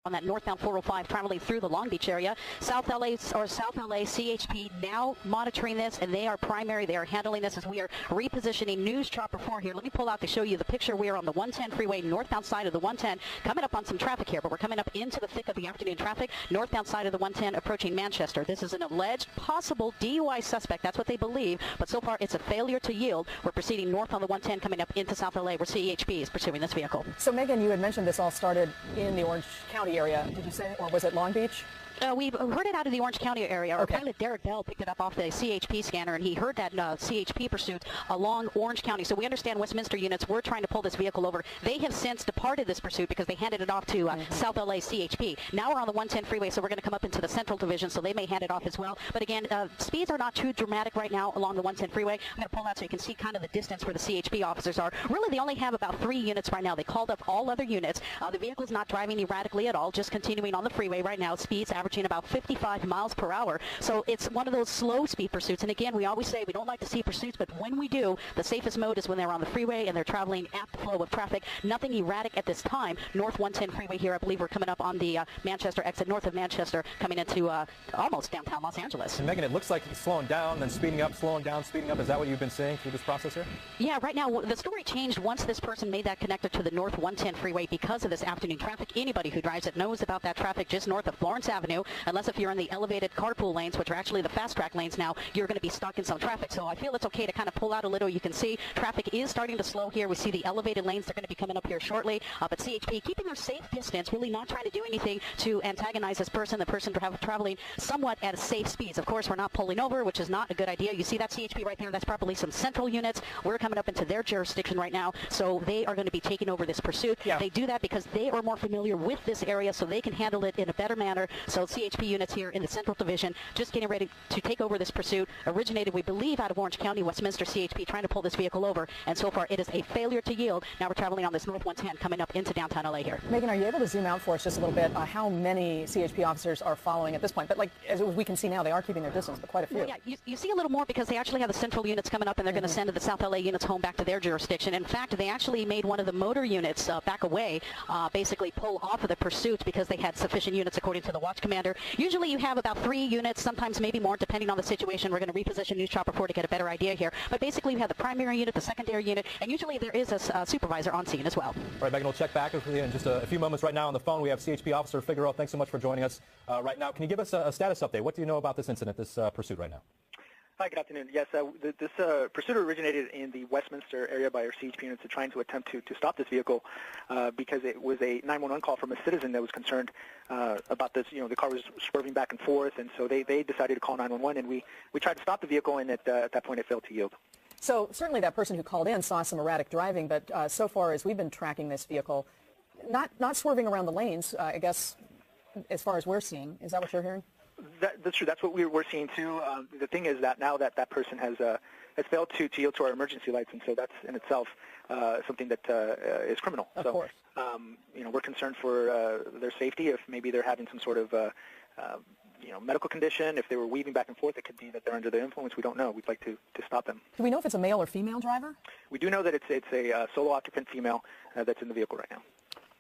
on that northbound 405 traveling through the Long Beach area. South LA CHP now monitoring this, and they are primary. They are handling this as we are repositioning News Chopper 4 here. Let me pull out to show you the picture. We are on the 110 freeway, northbound side of the 110, coming up on some traffic here, but we're coming up into the thick of the afternoon traffic, northbound side of the 110 approaching Manchester. This is an alleged possible DUI suspect. That's what they believe, but so far it's a failure to yield. We're proceeding north on the 110 coming up into South LA where CHP is pursuing this vehicle. So Megan, you had mentioned this all started in the Orange County area, did you say, or was it Long Beach? We've heard it out of the Orange County area. Our pilot Derek Bell picked it up off the CHP scanner, and he heard that CHP pursuit along Orange County. So we understand Westminster units were trying to pull this vehicle over. They have since departed this pursuit because they handed it off to South LA CHP. Now we're on the 110 freeway, so we're going to come up into the Central Division, so they may hand it off as well. But again, speeds are not too dramatic right now along the 110 freeway. I'm going to pull out so you can see kind of the distance where the CHP officers are. Really, they only have about 3 units right now. They called up all other units. The vehicle's not driving erratically at all, just continuing on the freeway right now. Speeds averaging about 55 miles per hour. So it's one of those slow speed pursuits. And again, we always say we don't like to see pursuits, but when we do, the safest mode is when they're on the freeway and they're traveling at the flow of traffic. Nothing erratic at this time. North 110 freeway here. I believe we're coming up on the Manchester exit, north of Manchester, coming into almost downtown Los Angeles. And Megan, it looks like it's slowing down, then speeding up, slowing down, speeding up. Is that what you've been seeing through this process here? Yeah, right now, the story changed once this person made that connector to the North 110 freeway because of this afternoon traffic. Anybody who drives it knows about that traffic just north of Florence Avenue, unless if you're in the elevated carpool lanes, which are actually the fast track lanes now, you're going to be stuck in some traffic. So I feel it's okay to kind of pull out a little. You can see traffic is starting to slow here. We see the elevated lanes. They're going to be coming up here shortly. But CHP keeping their safe distance, really not trying to do anything to antagonize this person, the person traveling somewhat at safe speeds. Of course, we're not pulling over, which is not a good idea. You see that CHP right there? That's probably some central units. We're coming up into their jurisdiction right now, so they are going to be taking over this pursuit. Yeah. They do that because they are more familiar with this area, so they can handle it in a better manner. So CHP units here in the Central Division just getting ready to take over this pursuit. Originated, we believe, out of Orange County, Westminster CHP trying to pull this vehicle over, and so far it is a failure to yield. Now we're traveling on this North 110 coming up into downtown LA here. Megan, are you able to zoom out for us just a little bit how many CHP officers are following at this point? But like as we can see now, they are keeping their distance, but quite a few. Well, yeah, you see a little more because they actually have the central units coming up, and they're going to send the South LA units home back to their jurisdiction. In fact, they actually made one of the motor units back away, basically pull off of the pursuit because they had sufficient units according to the watch commander. Usually you have about 3 units, sometimes maybe more, depending on the situation. We're going to reposition News Chopper 4 to get a better idea here. But basically you have the primary unit, the secondary unit, and usually there is a supervisor on scene as well. All right, Megan, we'll check back with you in just a few moments. Right now on the phone, we have CHP Officer Figueroa. Thanks so much for joining us right now. Can you give us a status update? What do you know about this incident, this pursuit right now? Hi, good afternoon. Yes, this pursuit originated in the Westminster area by our CHP units trying to attempt to stop this vehicle because it was a 911 call from a citizen that was concerned about this. You know, the car was swerving back and forth, and so they decided to call 911, and we tried to stop the vehicle, and at that point it failed to yield. So certainly that person who called in saw some erratic driving, but so far as we've been tracking this vehicle, not swerving around the lanes, I guess, as far as we're seeing. Is that what you're hearing? That's true. That's what we're seeing too. The thing is that now that person has failed to yield to our emergency lights, and so that's in itself something that is criminal. Of course. You know, we're concerned for their safety. If maybe they're having some sort of medical condition, if they were weaving back and forth, it could be that they're under the influence. We don't know. We'd like to stop them. Do we know if it's a male or female driver? We do know that it's a solo occupant female that's in the vehicle right now.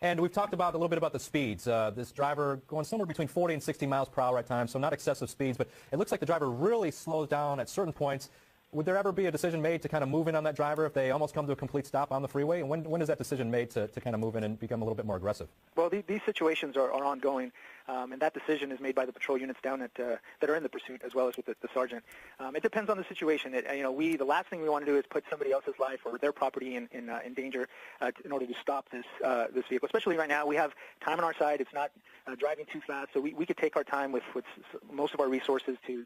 And we've talked a little bit about the speeds. This driver going somewhere between 40 and 60 miles per hour at times, so not excessive speeds, but it looks like the driver really slows down at certain points. Would there ever be a decision made to kind of move in on that driver if they almost come to a complete stop on the freeway? And when is that decision made to kind of move in and become a little bit more aggressive? Well, these situations are ongoing, and that decision is made by the patrol units down at that are in the pursuit, as well as with the sergeant. It depends on the situation. The last thing we want to do is put somebody else's life or their property in danger in order to stop this vehicle. Especially right now, we have time on our side. It's not driving too fast, so we could take our time with most of our resources to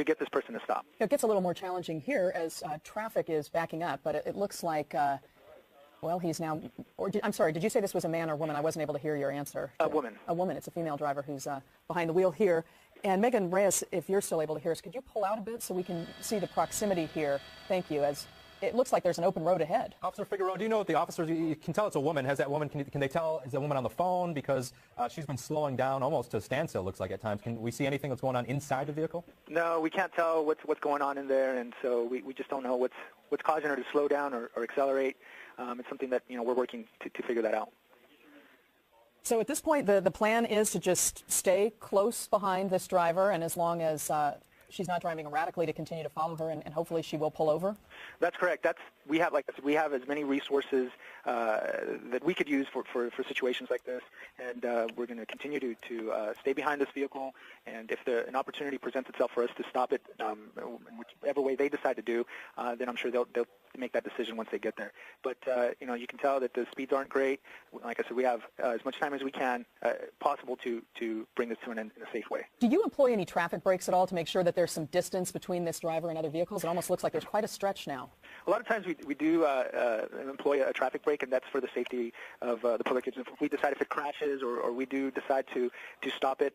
get this person to stop. It gets a little more challenging here as traffic is backing up, but it looks like, he's now, I'm sorry, did you say this was a man or woman? I wasn't able to hear your answer. A woman. A woman. It's a female driver who's behind the wheel here. And Megan Reyes, if you're still able to hear us, could you pull out a bit so we can see the proximity here? Thank you. As it looks like there's an open road ahead. Officer Figueroa, do you know if the officers, you can tell it's a woman. Has that woman, can they tell, is that woman on the phone? Because she's been slowing down almost to a standstill, looks like at times. Can we see anything that's going on inside the vehicle? No, we can't tell what's going on in there, and so we just don't know what's causing her to slow down or accelerate. It's something that we're working to figure that out. So at this point, the plan is to just stay close behind this driver, and as long as she's not driving erratically, to continue to follow her, and hopefully she will pull over? That's correct. We have as many resources that we could use for situations like this, and we're going to continue to stay behind this vehicle, and if an opportunity presents itself for us to stop it in whichever way they decide to do, then I'm sure they'll make that decision once they get there. But you can tell that the speeds aren't great. Like I said, we have as much time as we can possible to bring this to an end in a safe way. Do you employ any traffic brakes at all to make sure that there's some distance between this driver and other vehicles? It almost looks like there's quite a stretch now. A lot of times we do employ a traffic brake, and that's for the safety of the public. If we decide if it crashes or we do decide to stop it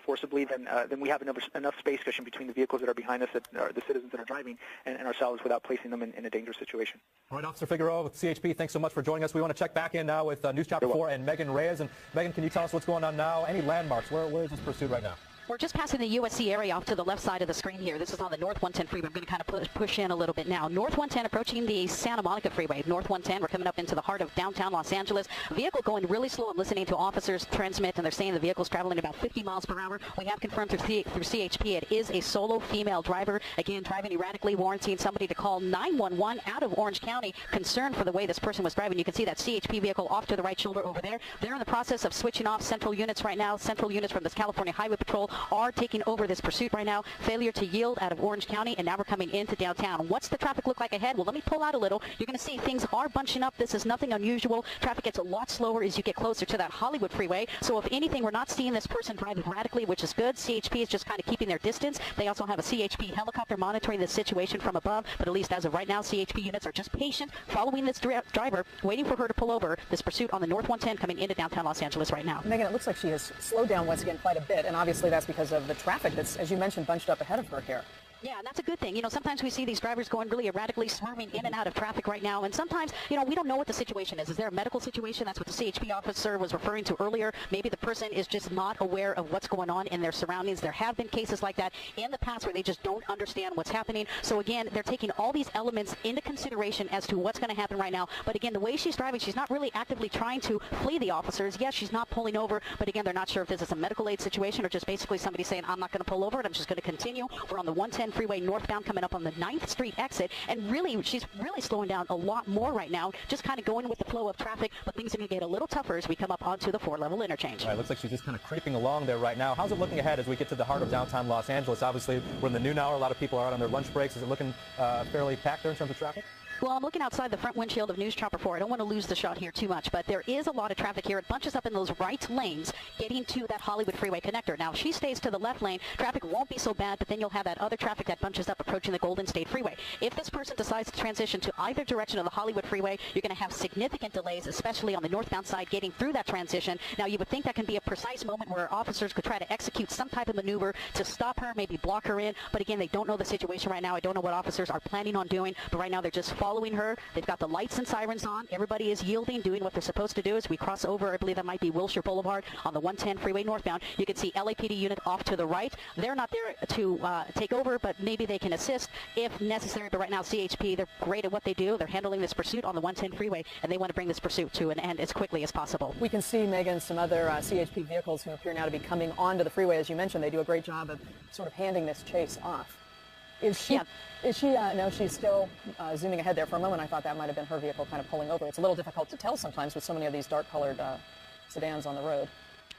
forcibly, then we have enough space cushion between the vehicles that are behind us, that are the citizens that are driving, and ourselves, without placing them in a dangerous situation. All right, Officer Figueroa with CHP, thanks so much for joining us. We want to check back in now with News Chopper 4 and Megan Reyes. And Megan, can you tell us what's going on now? Any landmarks? Where is this pursuit right now? We're just passing the USC area off to the left side of the screen here. This is on the North 110 freeway. I'm going to kind of push in a little bit now. North 110 approaching the Santa Monica freeway. North 110, we're coming up into the heart of downtown Los Angeles. Vehicle going really slow. I'm listening to officers transmit, and they're saying the vehicle's traveling about 50 miles per hour. We have confirmed through CHP it is a solo female driver. Again, driving erratically, warranting somebody to call 911 out of Orange County. Concerned for the way this person was driving. You can see that CHP vehicle off to the right shoulder over there. They're in the process of switching off central units right now. Central units from this California Highway Patrol are taking over this pursuit right now. Failure to yield out of Orange County, and now we're coming into downtown. What's the traffic look like ahead? Well, let me pull out a little. You're going to see things are bunching up. This is nothing unusual. Traffic gets a lot slower as you get closer to that Hollywood freeway. So if anything, we're not seeing this person driving erratically, which is good. CHP is just kind of keeping their distance. They also have a CHP helicopter monitoring this situation from above, but at least as of right now, CHP units are just patient, following this driver, waiting for her to pull over. This pursuit on the North 110 coming into downtown Los Angeles right now. Megan, it looks like she has slowed down once again quite a bit, and obviously that's because of the traffic that's, as you mentioned, bunched up ahead of her here. Yeah, and that's a good thing. You know, sometimes we see these drivers going really erratically, swerving in and out of traffic right now, and sometimes, we don't know what the situation is. Is there a medical situation? That's what the CHP officer was referring to earlier. Maybe the person is just not aware of what's going on in their surroundings. There have been cases like that in the past where they just don't understand what's happening. So again, they're taking all these elements into consideration as to what's going to happen right now. But again, the way she's driving, she's not really actively trying to flee the officers. Yes, she's not pulling over, but again, they're not sure if this is a medical aid situation or just basically somebody saying, I'm not going to pull over and I'm just going to continue. We're on the 110 freeway northbound, coming up on the 9th Street exit, and really, she's really slowing down a lot more right now, just kind of going with the flow of traffic, but things are going to get a little tougher as we come up onto the 4-level interchange. All right, looks like she's just kind of creeping along there right now. How's it looking ahead as we get to the heart of downtown Los Angeles? Obviously, we're in the noon hour. A lot of people are out on their lunch breaks. Is it looking fairly packed there in terms of traffic? Well, I'm looking outside the front windshield of News Chopper 4. I don't want to lose the shot here too much, but there is a lot of traffic here. It bunches up in those right lanes getting to that Hollywood freeway connector. Now, if she stays to the left lane, traffic won't be so bad, but then you'll have that other traffic that bunches up approaching the Golden State Freeway. If this person decides to transition to either direction of the Hollywood freeway, you're going to have significant delays, especially on the northbound side getting through that transition. Now, you would think that can be a precise moment where officers could try to execute some type of maneuver to stop her, maybe block her in, but again, they don't know the situation right now. I don't know what officers are planning on doing, but right now they're just following her. They've got the lights and sirens on. Everybody is yielding, doing what they're supposed to do. As we cross over, I believe that might be Wilshire Boulevard on the 110 freeway northbound. You can see LAPD unit off to the right. They're not there to take over, but maybe they can assist if necessary. But right now, CHP, they're great at what they do. They're handling this pursuit on the 110 freeway, and they want to bring this pursuit to an end as quickly as possible. We can see, Megan, some other CHP vehicles who appear now to be coming onto the freeway. As you mentioned, they do a great job of sort of handing this chase off. Is she? Yeah. No, she's still zooming ahead there. For a moment, I thought that might have been her vehicle kind of pulling over. It's a little difficult to tell sometimes with so many of these dark-colored sedans on the road.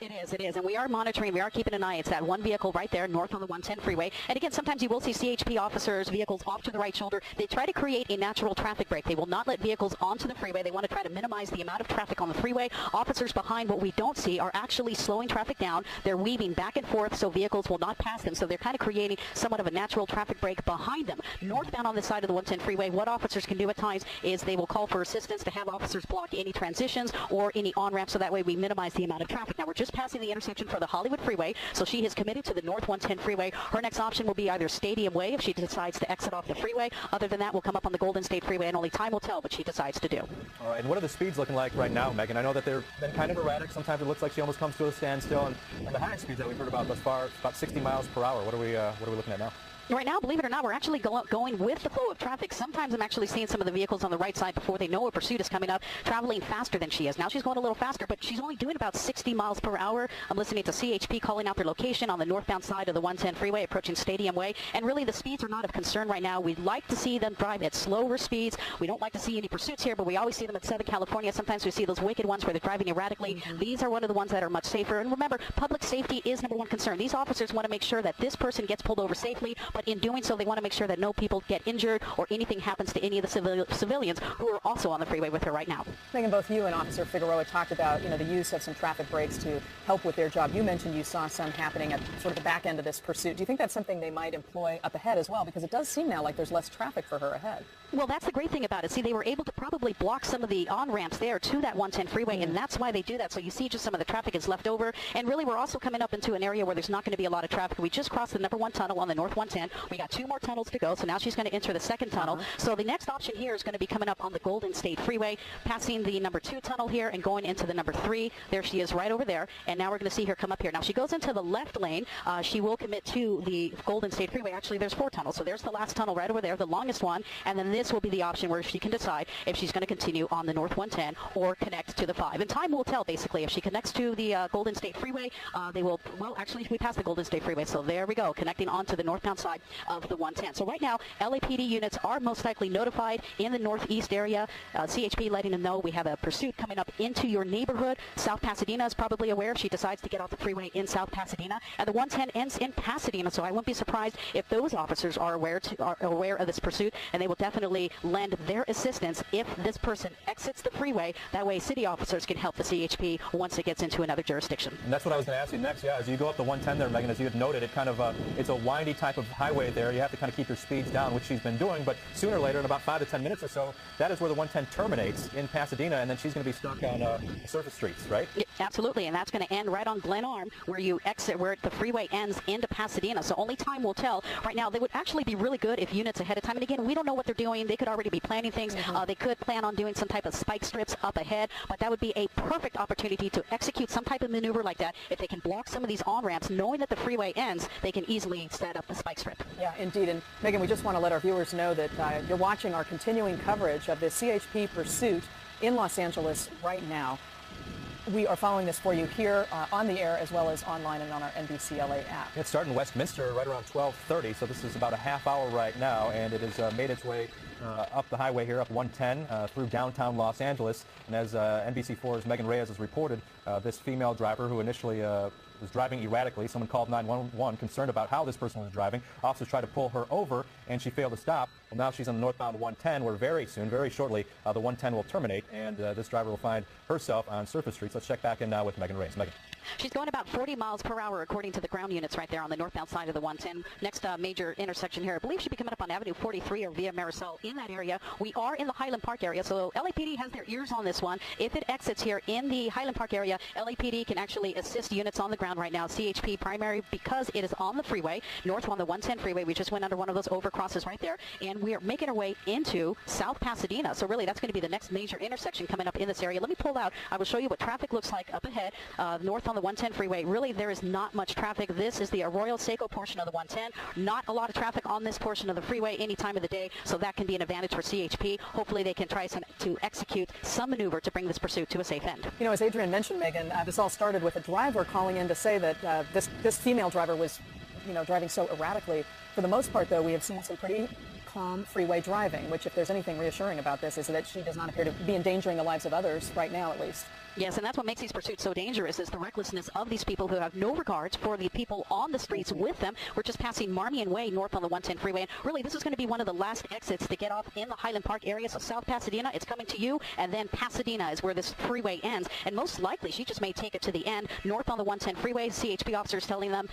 It is, and we are monitoring, we are keeping an eye. It's that one vehicle right there, north on the 110 freeway. And again, sometimes you will see CHP officers, vehicles off to the right shoulder. They try to create a natural traffic break. They will not let vehicles onto the freeway. They want to try to minimize the amount of traffic on the freeway. Officers behind, what we don't see, are actually slowing traffic down. They're weaving back and forth so vehicles will not pass them. So they're kind of creating somewhat of a natural traffic break behind them. Northbound on this side of the 110 freeway, what officers can do at times is they will call for assistance to have officers block any transitions or any on-ramps, so that way we minimize the amount of traffic. Now, we're just passing the intersection for the Hollywood freeway, so she has committed to the North 110 freeway. Her next option will be either Stadium Way if she decides to exit off the freeway. Other than that, we'll come up on the Golden State Freeway, and only time will tell what she decides to do. All right, and what are the speeds looking like right now, Megan? I know that they've been kind of erratic. Sometimes it looks like she almost comes to a standstill, and the high speeds that we've heard about thus far, about 60 miles per hour. What are we looking at now? Right now, believe it or not, we're actually going with the flow of traffic. Sometimes I'm actually seeing some of the vehicles on the right side before they know a pursuit is coming up, traveling faster than she is. Now she's going a little faster, but she's only doing about 60 miles per hour. I'm listening to CHP calling out their location on the northbound side of the 110 freeway, approaching Stadium Way. And really, the speeds are not of concern right now. We'd like to see them drive at slower speeds. We don't like to see any pursuits here, but we always see them in Southern California. Sometimes we see those wicked ones where they're driving erratically. These are one of the ones that are much safer. And remember, public safety is number one concern. These officers want to make sure that this person gets pulled over safely, but in doing so, they want to make sure that no people get injured or anything happens to any of the civilians who are also on the freeway with her right now. Megan, both you and Officer Figueroa talked about, the use of some traffic breaks to help with their job. You mentioned you saw some happening at sort of the back end of this pursuit. Do you think that's something they might employ up ahead as well? Because it does seem now like there's less traffic for her ahead. Well, that's the great thing about it. See, they were able to probably block some of the on-ramps there to that 110 freeway, and that's why they do that. So you see just some of the traffic is left over. And really, we're also coming up into an area where there's not going to be a lot of traffic. We just crossed the number 1 tunnel on the North 110. We got 2 more tunnels to go, so now she's going to enter the second tunnel. So the next option here is going to be coming up on the Golden State Freeway, passing the number 2 tunnel here and going into the number 3. There she is right over there. And now we're going to see her come up here. Now she goes into the left lane. She will commit to the Golden State Freeway. Actually, there's 4 tunnels. So there's the last tunnel right over there, the longest one. And then this will be the option where she can decide if she's going to continue on the North 110 or connect to the 5. And time will tell, basically. If she connects to the Golden State Freeway, they will, well, actually, we passed the Golden State Freeway. So there we go, connecting onto the northbound side of the 110. So right now, LAPD units are most likely notified in the northeast area. CHP letting them know we have a pursuit coming up into your neighborhood. South Pasadena is probably aware if she decides to get off the freeway in South Pasadena. And the 110 ends in Pasadena, so I wouldn't be surprised if those officers are aware of this pursuit, and they will definitely lend their assistance if this person exits the freeway. That way city officers can help the CHP once it gets into another jurisdiction. And that's what I was going to ask you next. Yeah, as you go up the 110 there, Megan, as you had noted, it kind of it's a windy type of highway there. You have to kind of keep your speeds down, which she's been doing, but sooner or later, in about 5 to 10 minutes or so, that is where the 110 terminates in Pasadena, and then she's going to be stuck on surface streets, right? Yeah, absolutely, and that's going to end right on Glen Arm, where you exit, where the freeway ends into Pasadena. So only time will tell. Right now, they would actually be really good if units ahead of time. And again, we don't know what they're doing. They could already be planning things. They could plan on doing some type of spike strips up ahead, but that would be a perfect opportunity to execute some type of maneuver like that. If they can block some of these on-ramps, knowing that the freeway ends, they can easily set up a spike strip. Yeah, indeed. And Megan, we just want to let our viewers know that you're watching our continuing coverage of the CHP pursuit in Los Angeles right now. We are following this for you here on the air as well as online and on our NBC LA app. It's starting in Westminster right around 12:30, so this is about a half hour right now, and it has made its way up the highway here, up 110, through downtown Los Angeles. And as NBC4's Megan Reyes has reported, this female driver who initially was driving erratically. Someone called 911 concerned about how this person was driving. Officers tried to pull her over, and she failed to stop. Well, now she's on the northbound 110, where very soon, very shortly, the 110 will terminate, and this driver will find herself on surface streets. Let's check back in now with Megan Reyes. Megan. She's going about 40 miles per hour, according to the ground units right there on the northbound side of the 110. Next major intersection here, I believe she'll be coming up on Avenue 43 or via Marisol in that area. We are in the Highland Park area, so LAPD has their ears on this one. If it exits here in the Highland Park area, LAPD can actually assist units on the ground right now. CHP primary, because it is on the freeway, north on the 110 freeway. We just went under one of those overcrosses right there, and we are making our way into South Pasadena. So really, that's going to be the next major intersection coming up in this area. Let me pull out. I will show you what traffic looks like up ahead, north on the 110 freeway. Really, there is not much traffic. This is the Arroyo Seco portion of the 110. Not a lot of traffic on this portion of the freeway any time of the day, so that can be an advantage for CHP. Hopefully, they can try to execute some maneuver to bring this pursuit to a safe end. You know, as Adrian mentioned, Megan, this all started with a driver calling in to say that this female driver was, driving so erratically. For the most part, though, we have seen some pretty calm freeway driving, which, if there's anything reassuring about this, is that she does not appear to be endangering the lives of others right now, at least. Yes, and that's what makes these pursuits so dangerous, is the recklessness of these people who have no regards for the people on the streets with them. We're just passing Marmion Way north on the 110 freeway, and really this is going to be one of the last exits to get off in the Highland Park area. So South Pasadena, it's coming to you, and then Pasadena is where this freeway ends, and most likely she just may take it to the end. North on the 110 freeway, CHP officers telling them,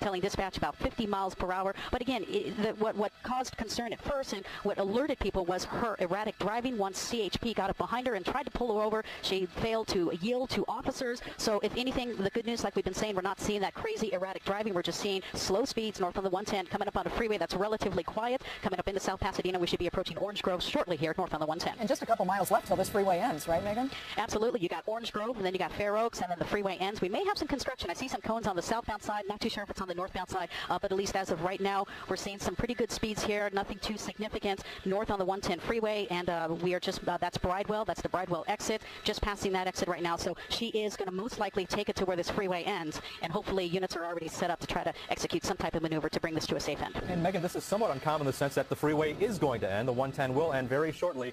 telling dispatch about 50 miles per hour. But again, what caused concern at first and what alerted people was her erratic driving. Once CHP got up behind her and tried to pull her over, she failed failed to yield to officers. So if anything, the good news, like we've been saying, we're not seeing that crazy erratic driving. We're just seeing slow speeds north on the 110 coming up on a freeway that's relatively quiet. Coming up into South Pasadena, we should be approaching Orange Grove shortly here north on the 110. And just a couple miles left till this freeway ends, right, Megan? Absolutely. You got Orange Grove, and then you got Fair Oaks, and then the freeway ends. We may have some construction. I see some cones on the southbound side. Not too sure if it's on the northbound side, but at least as of right now, we're seeing some pretty good speeds here. Nothing too significant north on the 110 freeway, and we are just, that's Bridewell. That's the Bridewell exit. Just passing that exit right now. So she is going to most likely take it to where this freeway ends, and hopefully units are already set up to try to execute some type of maneuver to bring this to a safe end. And Megan, this is somewhat uncommon in the sense that the freeway is going to end. The 110 will end very shortly.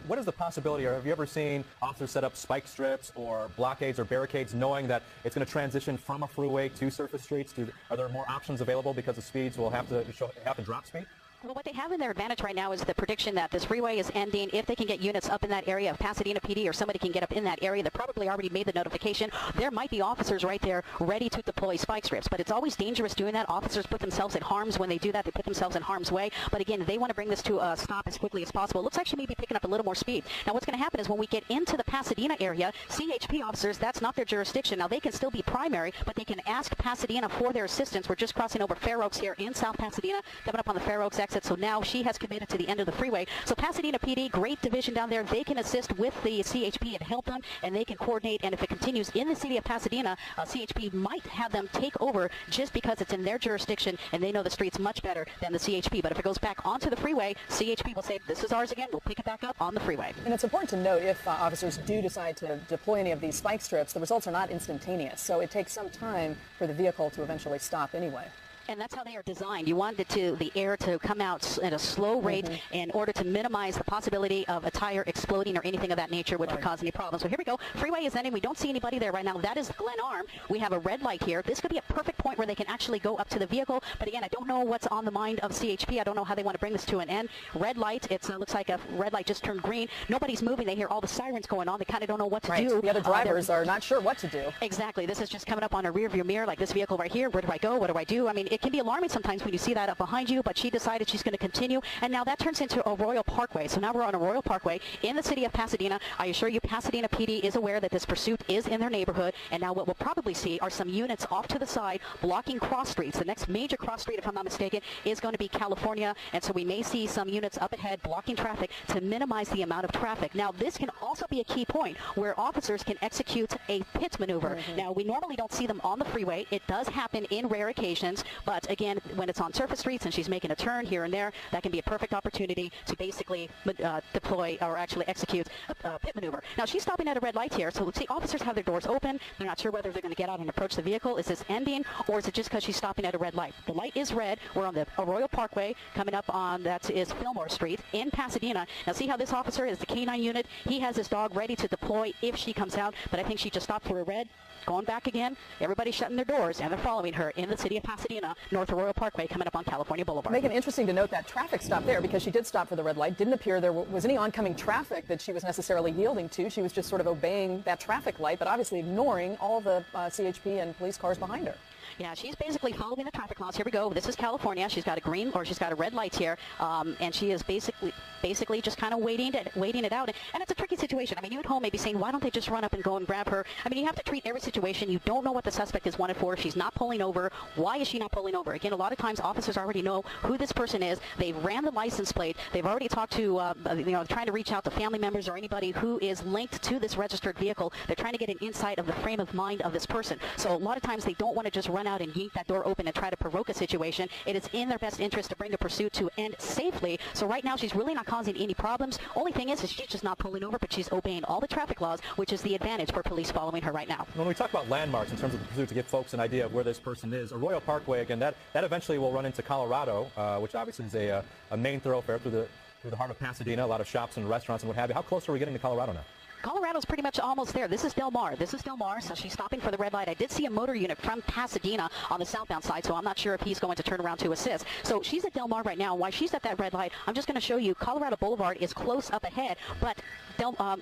What is the possibility, or have you ever seen officers set up spike strips or blockades or barricades knowing that it's going to transition from a freeway to surface streets? Are there more options available because the speeds will have to drop speed? Well, what they have in their advantage right now is the prediction that this freeway is ending. If they can get units up in that area of Pasadena PD, or somebody can get up in that area, they probably already made the notification. There might be officers right there ready to deploy spike strips, but it's always dangerous doing that. Officers put themselves in harm's when they do that. They put themselves in harm's way. But again, they want to bring this to a stop as quickly as possible. It looks like she may be picking up a little more speed. Now, what's going to happen is when we get into the Pasadena area, CHP officers, that's not their jurisdiction. Now, they can still be primary, but they can ask Pasadena for their assistance. We're just crossing over Fair Oaks here in South Pasadena, coming up on the Fair Oaks exit. So now she has committed to the end of the freeway. So Pasadena PD, great division down there. They can assist with the CHP and help them, and they can coordinate. And if it continues in the city of Pasadena, CHP might have them take over just because it's in their jurisdiction and they know the streets much better than the CHP. But if it goes back onto the freeway, CHP will say, this is ours again. We'll pick it back up on the freeway. And it's important to note, if officers do decide to deploy any of these spike strips, the results are not instantaneous. So it takes some time for the vehicle to eventually stop anyway. And that's how they are designed. You want the air to come out at a slow rate in order to minimize the possibility of a tire exploding or anything of that nature, which would cause any problems. So here we go. Freeway is ending. We don't see anybody there right now. That is Glen Arm. We have a red light here. This could be a perfect point where they can actually go up to the vehicle. But again, I don't know what's on the mind of CHP. I don't know how they want to bring this to an end. Red light. It looks like a red light just turned green. Nobody's moving. They hear all the sirens going on. They kind of don't know what to do. The other drivers are not sure what to do. Exactly. This is just coming up on a rear view mirror, like this vehicle right here. Where do I go? What do I do? I mean, it can be alarming sometimes when you see that up behind you, but she decided she's going to continue, and now that turns into a Royal Parkway. So now we're on a Royal Parkway in the city of Pasadena. I assure you, Pasadena PD is aware that this pursuit is in their neighborhood, and now what we'll probably see are some units off to the side blocking cross streets. The next major cross street, if I'm not mistaken, is going to be California, and so we may see some units up ahead blocking traffic to minimize the amount of traffic. Now, this can also be a key point where officers can execute a pit maneuver. Now, we normally don't see them on the freeway. It does happen in rare occasions, but again, when it's on surface streets and she's making a turn here and there, that can be a perfect opportunity to basically deploy or actually execute a pit maneuver. Now, she's stopping at a red light here, so let's see, officers have their doors open. They're not sure whether they're going to get out and approach the vehicle. Is this ending, or is it just because she's stopping at a red light? The light is red. We're on the Royal Parkway coming up on, that is Fillmore Street in Pasadena. Now, see how this officer is the K-9 unit. He has his dog ready to deploy if she comes out, but I think she just stopped for a red. Going back again, everybody's shutting their doors, and they're following her in the city of Pasadena, north of Royal Parkway, coming up on California Boulevard. Megan, interesting to note that traffic stop there, because she did stop for the red light. Didn't appear there was any oncoming traffic that she was necessarily yielding to. She was just sort of obeying that traffic light, but obviously ignoring all the CHP and police cars behind her. Yeah, she's basically following the traffic laws. Here we go. This is California. She's got a green, or she's got a red light here, and she is basically just kind of waiting it out. And it's a tricky situation. I mean, you at home may be saying, why don't they just run up and go and grab her? I mean, you have to treat every situation. You don't know what the suspect is wanted for. She's not pulling over. Why is she not pulling over? Again, a lot of times officers already know who this person is. They've ran the license plate. They've already talked to, trying to reach out to family members or anybody who is linked to this registered vehicle. They're trying to get an insight of the frame of mind of this person. So a lot of times they don't want to just run out and yank that door open and try to provoke a situation. It is in their best interest to bring the pursuit to end safely. So right now she's really not causing any problems. Only thing is she's just not pulling over, but she's obeying all the traffic laws, which is the advantage for police following her right now. When we talk about landmarks in terms of the pursuit, to give folks an idea of where this person is, a Royal Parkway, again, that eventually will run into Colorado, which obviously is a main thoroughfare through the heart of Pasadena, a lot of shops and restaurants and what have you. How close are we getting to Colorado now? Colorado's pretty much almost there. This is Del Mar. So she's stopping for the red light. I did see a motor unit from Pasadena on the southbound side, so I'm not sure if he's going to turn around to assist. So she's at Del Mar right now. While she's at that red light, I'm just going to show you Colorado Boulevard is close up ahead, but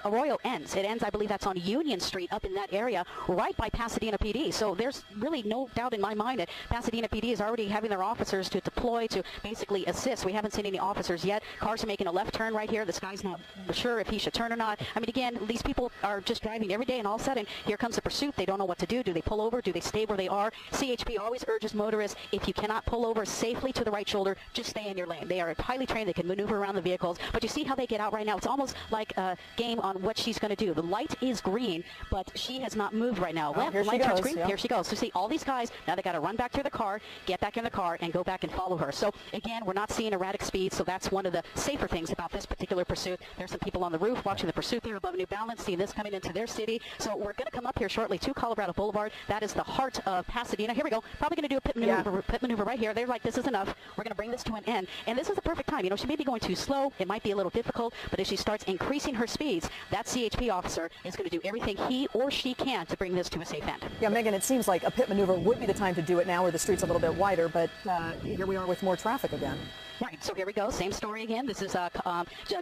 Arroyo ends. It ends, I believe that's on Union Street up in that area, right by Pasadena PD. So there's really no doubt in my mind that Pasadena PD is already having their officers to deploy to basically assist. We haven't seen any officers yet. Cars are making a left turn right here. This guy's not sure if he should turn or not. I mean, again, these people are just driving every day, and all of a sudden, here comes a pursuit. They don't know what to do. Do they pull over? Do they stay where they are? CHP always urges motorists, if you cannot pull over safely to the right shoulder, just stay in your lane. They are highly trained. They can maneuver around the vehicles. But you see how they get out right now? It's almost like a game on what she's going to do. The light is green, but she has not moved right now. Well, here the light turns green. Yeah. Here she goes. So see, all these guys, now they got to run back to the car, get back in the car, and go back and follow her. So again, we're not seeing erratic speed, so that's one of the safer things about this particular pursuit. There's some people on the roof watching the pursuit there above New Balance, seeing this coming into their city. So we're going to come up here shortly to Colorado Boulevard. That is the heart of Pasadena. Here we go. Probably going to do a pit maneuver right here. They're like, this is enough. We're going to bring this to an end. And this is the perfect time. You know, she may be going too slow. It might be a little difficult, but if she starts increasing her speeds, that CHP officer is going to do everything he or she can to bring this to a safe end. Yeah, Megan, it seems like a pit maneuver would be the time to do it now where the street's a little bit wider, but here we are with more traffic again. Right, so here we go. Same story again. This is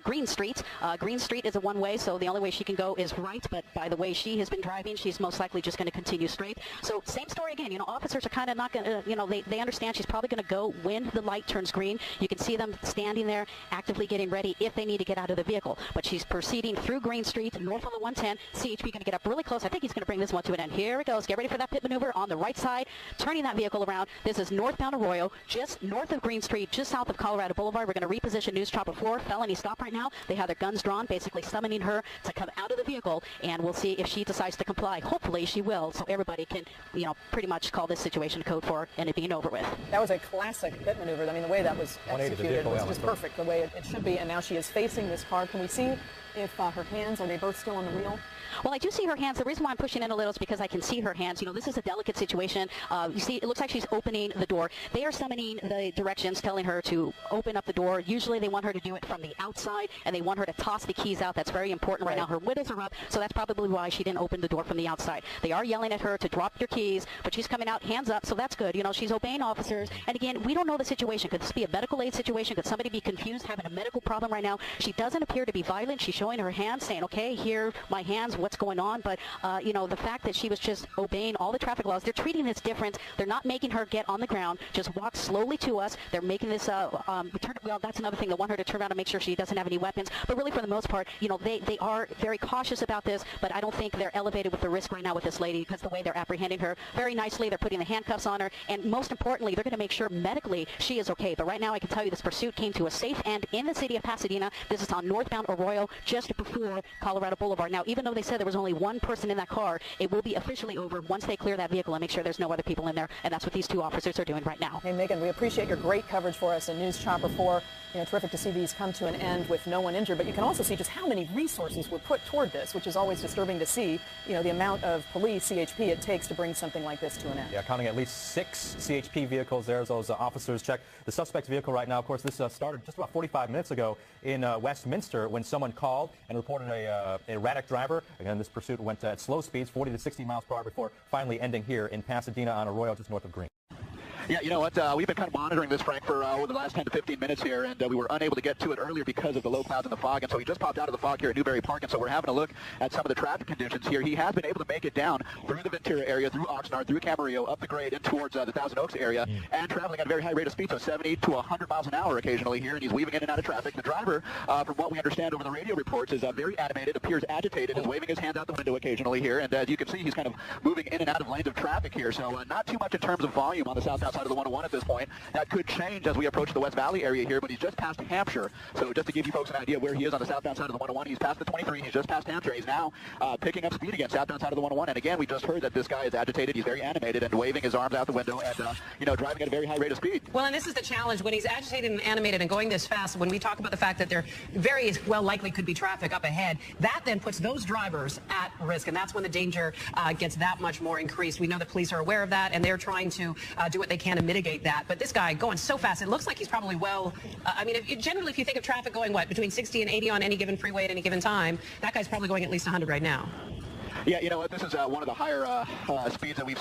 Green Street. Green Street is a one-way, so the only way she can go is right, but by the way she has been driving, she's most likely just going to continue straight. So same story again. You know, officers are kind of not going to, you know, they understand she's probably going to go when the light turns green. You can see them standing there actively getting ready if they need to get out of the vehicle. But she's proceeding through Green Street, north on the 110. CHP going to get up really close. I think he's going to bring this one to an end. Here it goes. Get ready for that pit maneuver on the right side, turning that vehicle around. This is northbound Arroyo, just north of Green Street, just south of Colorado Boulevard. We're going to reposition News Chopper 4. Felony stop right now. They have their guns drawn, basically summoning her to come out of the vehicle, and we'll see if she decides to comply. Hopefully she will, so everybody can, you know, pretty much call this situation code 4 and it being over with. That was a classic pit maneuver. I mean, the way that was executed was just perfect, the way it should be, and now she is facing this car. Can we see if her hands, are they both still on the wheel? Well, I do see her hands. The reason why I'm pushing in a little is because I can see her hands. You know, this is a delicate situation. You see, it looks like she's opening the door. They are summoning the directions, telling her to open up the door. Usually they want her to do it from the outside, and they want her to toss the keys out. That's very important right now. Her windows are up, so that's probably why she didn't open the door from the outside. They are yelling at her to drop your keys, but she's coming out hands up, so that's good. You know, she's obeying officers. And again, we don't know the situation. Could this be a medical aid situation? Could somebody be confused, having a medical problem right now? She doesn't appear to be violent. She's showing her hands, saying, okay, here, my hands, what's going on? But, you know, the fact that she was just obeying all the traffic laws, they're treating this different. They're not making her get on the ground, just walk slowly to us. They're making this, well, that's another thing. They want her to turn around and make sure she doesn't have any weapons. But really, for the most part, you know, they are very cautious about this, but I don't think they're elevated with the risk right now with this lady because the way they're apprehending her very nicely. They're putting the handcuffs on her, and most importantly, they're going to make sure medically she is okay. But right now, I can tell you this pursuit came to a safe end in the city of Pasadena. This is on northbound Arroyo, just before Colorado Boulevard. Now, even though they said there was only one person in that car, it will be officially over once they clear that vehicle and make sure there's no other people in there, and that's what these two officers are doing right now. Hey, Megan, we appreciate your great coverage for us in News Chopper 4. You know, terrific to see these come to an end with no one injured, but you can also see just how many resources were put toward this, which is always disturbing to see, you know, the amount of police, CHP, it takes to bring something like this to an end. Yeah, counting at least 6 CHP vehicles there as those officers check the suspect's vehicle right now. Of course, this started just about 45 minutes ago in Westminster when someone called and reported an erratic driver. Again, this pursuit went at slow speeds, 40 to 60 miles per hour, before finally ending here in Pasadena on Arroyo, just north of Green. Yeah, you know what, we've been kind of monitoring this, Frank, for over the last 10 to 15 minutes here, and we were unable to get to it earlier because of the low clouds and the fog, and so he just popped out of the fog here at Newberry Park, and so we're having a look at some of the traffic conditions here. He has been able to make it down through the Ventura area, through Oxnard, through Camarillo, up the grade, and towards the Thousand Oaks area, and traveling at a very high rate of speed, so 70 to 100 miles an hour occasionally here, and he's weaving in and out of traffic. The driver, from what we understand over the radio reports, is very animated, appears agitated, is waving his hands out the window occasionally here, and as you can see, he's kind of moving in and out of lanes of traffic here, so not too much in terms of volume on the southbound side of the 101 at this point. That could change as we approach the West Valley area here, but he's just past Hampshire. So just to give you folks an idea where he is on the southbound side of the 101, he's past the 23, he's just past Hampshire. He's now picking up speed again, southbound side of the 101. And again, we just heard that this guy is agitated, he's very animated and waving his arms out the window and, you know, driving at a very high rate of speed. Well, and this is the challenge. When he's agitated and animated and going this fast, when we talk about the fact that there very well likely could be traffic up ahead, that then puts those drivers at risk. And that's when the danger gets that much more increased. We know the police are aware of that, and they're trying to do what they can to mitigate that. But this guy going so fast, it looks like he's probably I mean, generally, if you think of traffic going, between 60 and 80 on any given freeway at any given time, that guy's probably going at least 100 right now. Yeah, you know what? This is one of the higher speeds that we've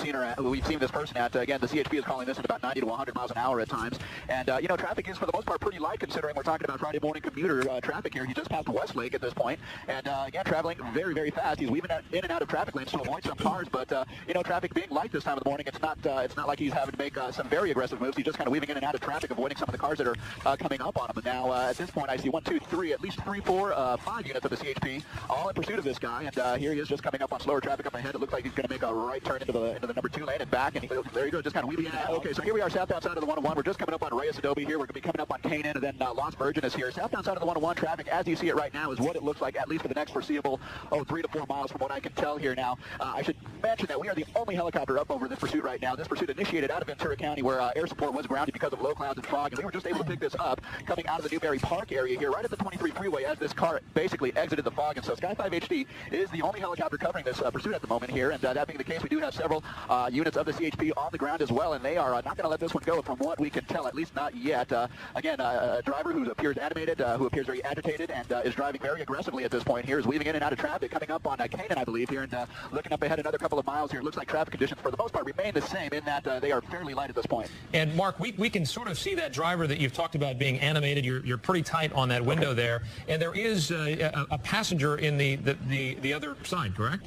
seen this person at. Again, the CHP is calling this at about 90 to 100 miles an hour at times. And, you know, traffic is, for the most part, pretty light considering we're talking about Friday morning commuter traffic here. He just passed Westlake at this point. And, again, traveling very, very fast. He's weaving in and out of traffic lanes to avoid some cars. But, you know, traffic being light this time of the morning, it's not like he's having to make some very aggressive moves. He's just kind of weaving in and out of traffic, avoiding some of the cars that are coming up on him. And now, at this point, I see 1, 2, 3, at least 3, 4, 5 units of the CHP all in pursuit of this guy. And here he is just coming up on slower traffic up ahead. It looks like he's going to make a right turn into the number 2 lane and back. And there you go, just kind of weaving in and out. Okay, so here we are southbound side of the 101. We're just coming up on Reyes Adobe here. We're going to be coming up on Canaan, and then Los Virgenes here. Southbound side of the 101 traffic, as you see it right now, is what it looks like, at least for the next foreseeable, 3 to 4 miles from what I can tell here now. I should mention that we are the only helicopter up over this pursuit right now. This pursuit initiated out of Ventura County, where air support was grounded because of low clouds and fog, and we were just able to pick this up coming out of the Newberry Park area here, right at the 23 freeway, as this car basically exited the fog. And so Sky 5 HD is the only helicopter covering this pursuit at the moment here. And that being the case, we do have several units of the CHP on the ground as well, and they are not going to let this one go from what we can tell, at least not yet. Again, a driver who appears animated, who appears very agitated, and is driving very aggressively at this point here, is weaving in and out of traffic, coming up on Canaan, I believe, here, and looking up ahead another couple of miles here. It looks like traffic conditions, for the most part, remain the same in that they are fairly light at this point. And, Mark, we can sort of see that driver that you've talked about being animated. You're pretty tight on that window there, and there is a passenger in the other side, correct?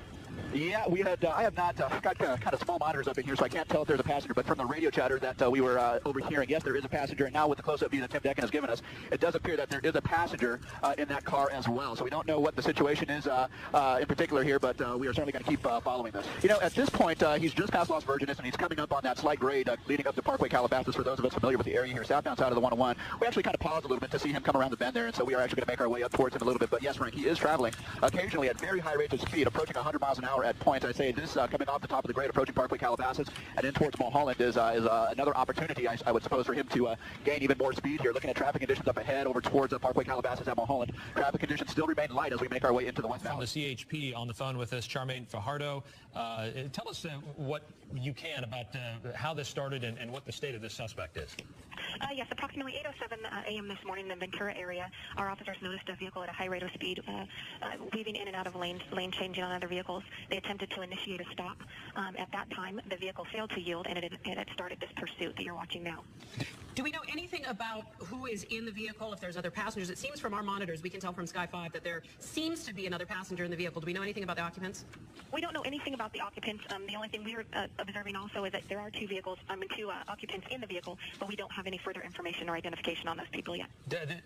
Yeah, we had. I have not got kind of small monitors up in here, so I can't tell if there's a passenger. But from the radio chatter that we were overhearing, yes, there is a passenger. And now with the close-up view that Tim Decken has given us, it does appear that there is a passenger in that car as well. So we don't know what the situation is in particular here, but we are certainly going to keep following this. You know, at this point, he's just past Los Virgenes, and he's coming up on that slight grade leading up to Parkway Calabasas. For those of us familiar with the area here, southbound side of the 101, we actually kind of paused a little bit to see him come around the bend there, and so we are actually going to make our way up towards him a little bit. But yes, Frank, he is traveling occasionally at very high rates of speed, approaching 100 miles an hour at points. I'd say this coming off the top of the grade, approaching Parkway Calabasas and in towards Mulholland is another opportunity, I would suppose, for him to gain even more speed here. Looking at traffic conditions up ahead over towards Parkway Calabasas at Mulholland, traffic conditions still remain light as we make our way into the West Valley. From the CHP on the phone with us, Charmaine Fajardo. Tell us what you can about how this started and what the state of this suspect is. Yes, approximately 8:07 a.m. this morning in the Ventura area, our officers noticed a vehicle at a high rate of speed weaving in and out of lane changing on other vehicles. They attempted to initiate a stop. At that time, the vehicle failed to yield, and it started this pursuit that you're watching now. Do we know anything about who is in the vehicle, if there's other passengers? It seems from our monitors, we can tell from Sky 5 that there seems to be another passenger in the vehicle. Do we know anything about the occupants? We don't know anything about the occupants. The only thing we're observing also is that there are two occupants in the vehicle, but we don't have any further information or identification on those people yet.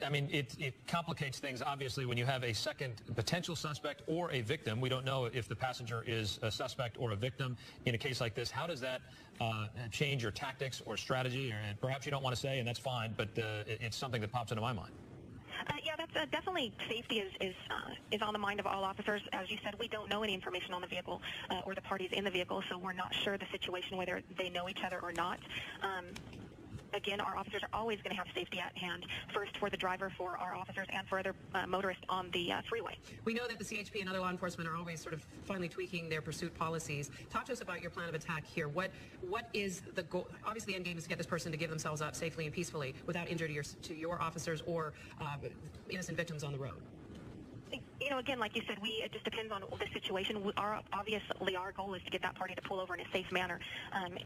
I mean, it complicates things, obviously, when you have a second potential suspect or a victim. We don't know if the passenger is a suspect or a victim in a case like this. How does that change your tactics or strategy? Or perhaps you don't want to say, and that's fine, but it's something that pops into my mind. Yeah, that's definitely safety is on the mind of all officers. As you said, we don't know any information on the vehicle or the parties in the vehicle, so we're not sure the situation, whether they know each other or not. Again, our officers are always going to have safety at hand, first for the driver, for our officers, and for other motorists on the freeway. We know that the CHP and other law enforcement are always sort of finally tweaking their pursuit policies. Talk to us about your plan of attack here. What is the goal? Obviously, the end game is to get this person to give themselves up safely and peacefully without injury to your officers or innocent victims on the road. You know, again, like you said, it just depends on the situation. Obviously, our goal is to get that party to pull over in a safe manner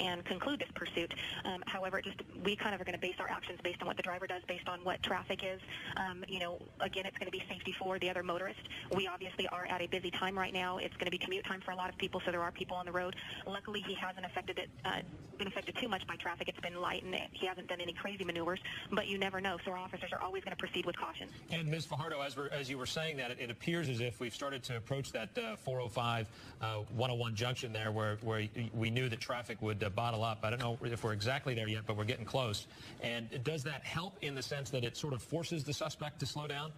and conclude this pursuit. However, we kind of are going to base our actions based on what the driver does, based on what traffic is. You know, again, it's going to be safety for the other motorists. We obviously are at a busy time right now. It's going to be commute time for a lot of people, so there are people on the road. Luckily, he hasn't been affected too much by traffic. It's been light, and he hasn't done any crazy maneuvers, but you never know, so our officers are always going to proceed with caution. And Ms. Fajardo, as you were saying that, it appears as if we've started to approach that 405 101 junction there where we knew that traffic would bottle up. I don't know if we're exactly there yet, but we're getting close. And does that help in the sense that it sort of forces the suspect to slow down?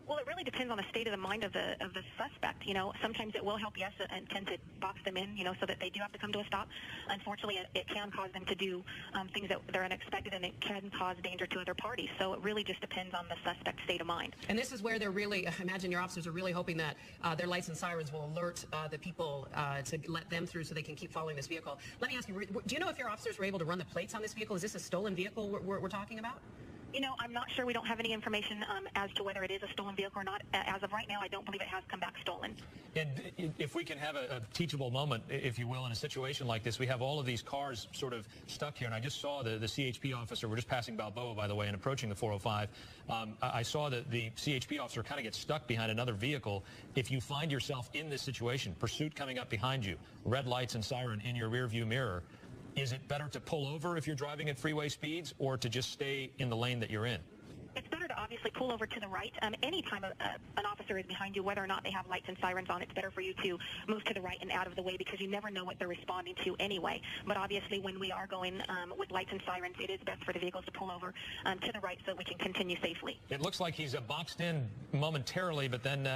Well, it really depends on the state of the mind of the suspect. You know, sometimes it will help, yes, and tend to box them in, you know, so that they do have to come to a stop. Unfortunately, it can cause them to do things that they're unexpected, and it can cause danger to other parties. So it really just depends on the suspect's state of mind. And this is where they're really, I imagine your officers are really hoping that their lights and sirens will alert the people to let them through so they can keep following this vehicle. Let me ask you, do you know if your officers were able to run the plates on this vehicle? Is this a stolen vehicle we're talking about? You know, I'm not sure. We don't have any information as to whether it is a stolen vehicle or not. As of right now, I don't believe it has come back stolen. And if we can have a teachable moment, if you will, in a situation like this, we have all of these cars sort of stuck here. And I just saw the CHP officer, we're just passing Balboa, by the way, and approaching the 405. I saw that the CHP officer kind of gets stuck behind another vehicle. If you find yourself in this situation, pursuit coming up behind you, red lights and siren in your rearview mirror, is it better to pull over if you're driving at freeway speeds or to just stay in the lane that you're in? It's better to obviously pull over to the right. Anytime an officer is behind you, whether or not they have lights and sirens on, it's better for you to move to the right and out of the way because you never know what they're responding to anyway. But obviously when we are going with lights and sirens, it is best for the vehicles to pull over to the right so that we can continue safely. It looks like he's boxed in momentarily, but then...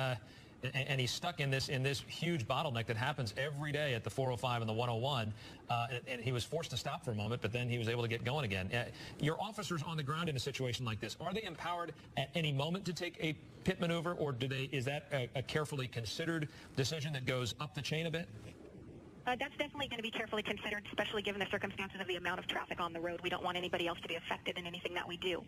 and he's stuck in this huge bottleneck that happens every day at the 405 and the 101. And he was forced to stop for a moment, but then he was able to get going again. Your officers on the ground in a situation like this, are they empowered at any moment to take a pit maneuver, or is that a carefully considered decision that goes up the chain a bit? That's definitely going to be carefully considered, especially given the circumstances of the amount of traffic on the road. We don't want anybody else to be affected in anything that we do.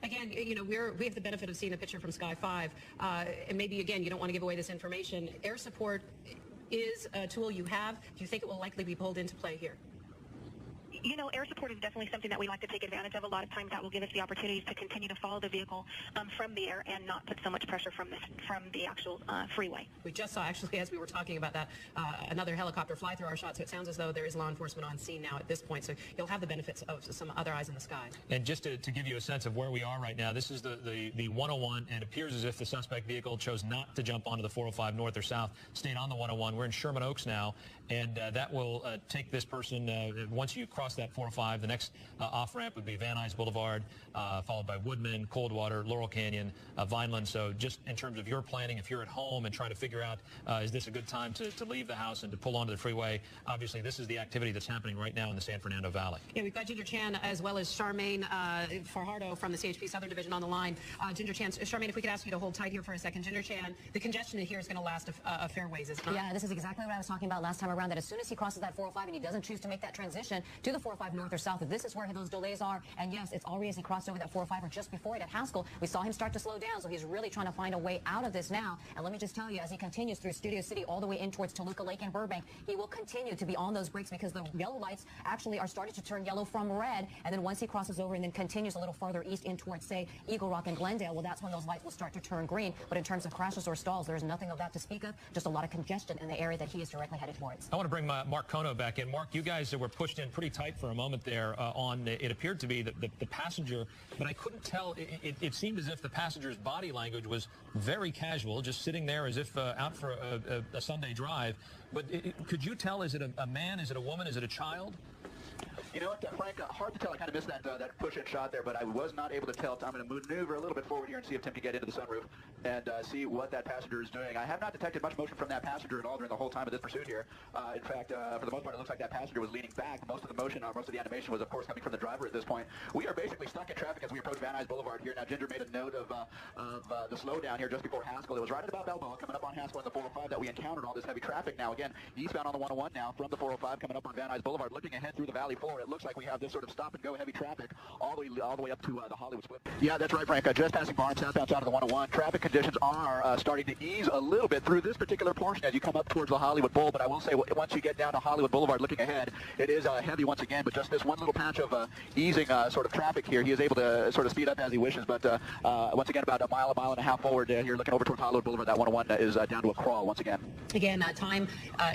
Again, you know, we have the benefit of seeing a picture from Sky 5, and maybe, again, you don't want to give away this information. Air support is a tool you have. Do you think it will likely be pulled into play here? You know, air support is definitely something that we like to take advantage of. A lot of times that will give us the opportunity to continue to follow the vehicle from the air and not put so much pressure from the actual freeway. We just saw, actually, as we were talking about that, another helicopter fly through our shot, so it sounds as though there is law enforcement on scene now at this point, so you'll have the benefits of some other eyes in the sky. And just to give you a sense of where we are right now, this is the 101, and it appears as if the suspect vehicle chose not to jump onto the 405 north or south, stayed on the 101. We're in Sherman Oaks now, and that will take this person, once you cross that 405, the next off-ramp would be Van Nuys Boulevard, followed by Woodman, Coldwater, Laurel Canyon, Vineland. So just in terms of your planning, if you're at home and trying to figure out, is this a good time to leave the house and to pull onto the freeway, obviously this is the activity that's happening right now in the San Fernando Valley. Yeah, we've got Ginger Chan as well as Charmaine Fajardo from the CHP Southern Division on the line. Ginger Chan, Charmaine, if we could ask you to hold tight here for a second. Ginger Chan, the congestion here is going to last a fair ways, isn't it? Yeah, this is exactly what I was talking about last time around, that as soon as he crosses that 405 and he doesn't choose to make that transition to the 405 north or south, this is where those delays are. And yes, it's already as he crossed over that 405 or just before it at Haskell, we saw him start to slow down, so he's really trying to find a way out of this now. And let me just tell you, as he continues through Studio City all the way in towards Toluca Lake and Burbank, he will continue to be on those brakes because the yellow lights actually are starting to turn yellow from red. And then once he crosses over and then continues a little farther east in towards, say, Eagle Rock and Glendale, well, that's when those lights will start to turn green. But in terms of crashes or stalls, there's nothing of that to speak of, just a lot of congestion in the area that he is directly headed towards. I want to bring Mark Kono back in. Mark, you guys were pushed in pretty tight for a moment there on, it appeared to be the passenger, but I couldn't tell. It seemed as if the passenger's body language was very casual, just sitting there as if out for a Sunday drive. But could you tell, is it a man, is it a woman, is it a child? You know what, Frank, hard to tell. I kind of missed that push-in shot there, but I was not able to tell. I'm going to maneuver a little bit forward here and see if Tim can get into the sunroof and see what that passenger is doing. I have not detected much motion from that passenger at all during the whole time of this pursuit here. In fact, for the most part, it looks like that passenger was leaning back. Most of the motion, most of the animation was, of course, coming from the driver at this point. We are basically stuck in traffic as we approach Van Nuys Boulevard here. Now, Ginger made a note of the slowdown here just before Haskell. It was right at about Balboa, coming up on Haskell on the 405 that we encountered all this heavy traffic. Now, again, eastbound on the 101 now from the 405 coming up on Van Nuys Boulevard. Looking ahead through the valley floor, it looks like we have this sort of stop-and-go heavy traffic all the way up to the Hollywood split. Yeah, that's right, Frank. Just passing Barnes southbound side of the 101. Traffic conditions are starting to ease a little bit through this particular portion as you come up towards the Hollywood Bowl. But I will say, once you get down to Hollywood Boulevard looking ahead, it is heavy once again. But just this one little patch of easing sort of traffic here, he is able to sort of speed up as he wishes. But once again, about a mile and a half forward here, looking over towards Hollywood Boulevard, that 101 is down to a crawl once again. Again, time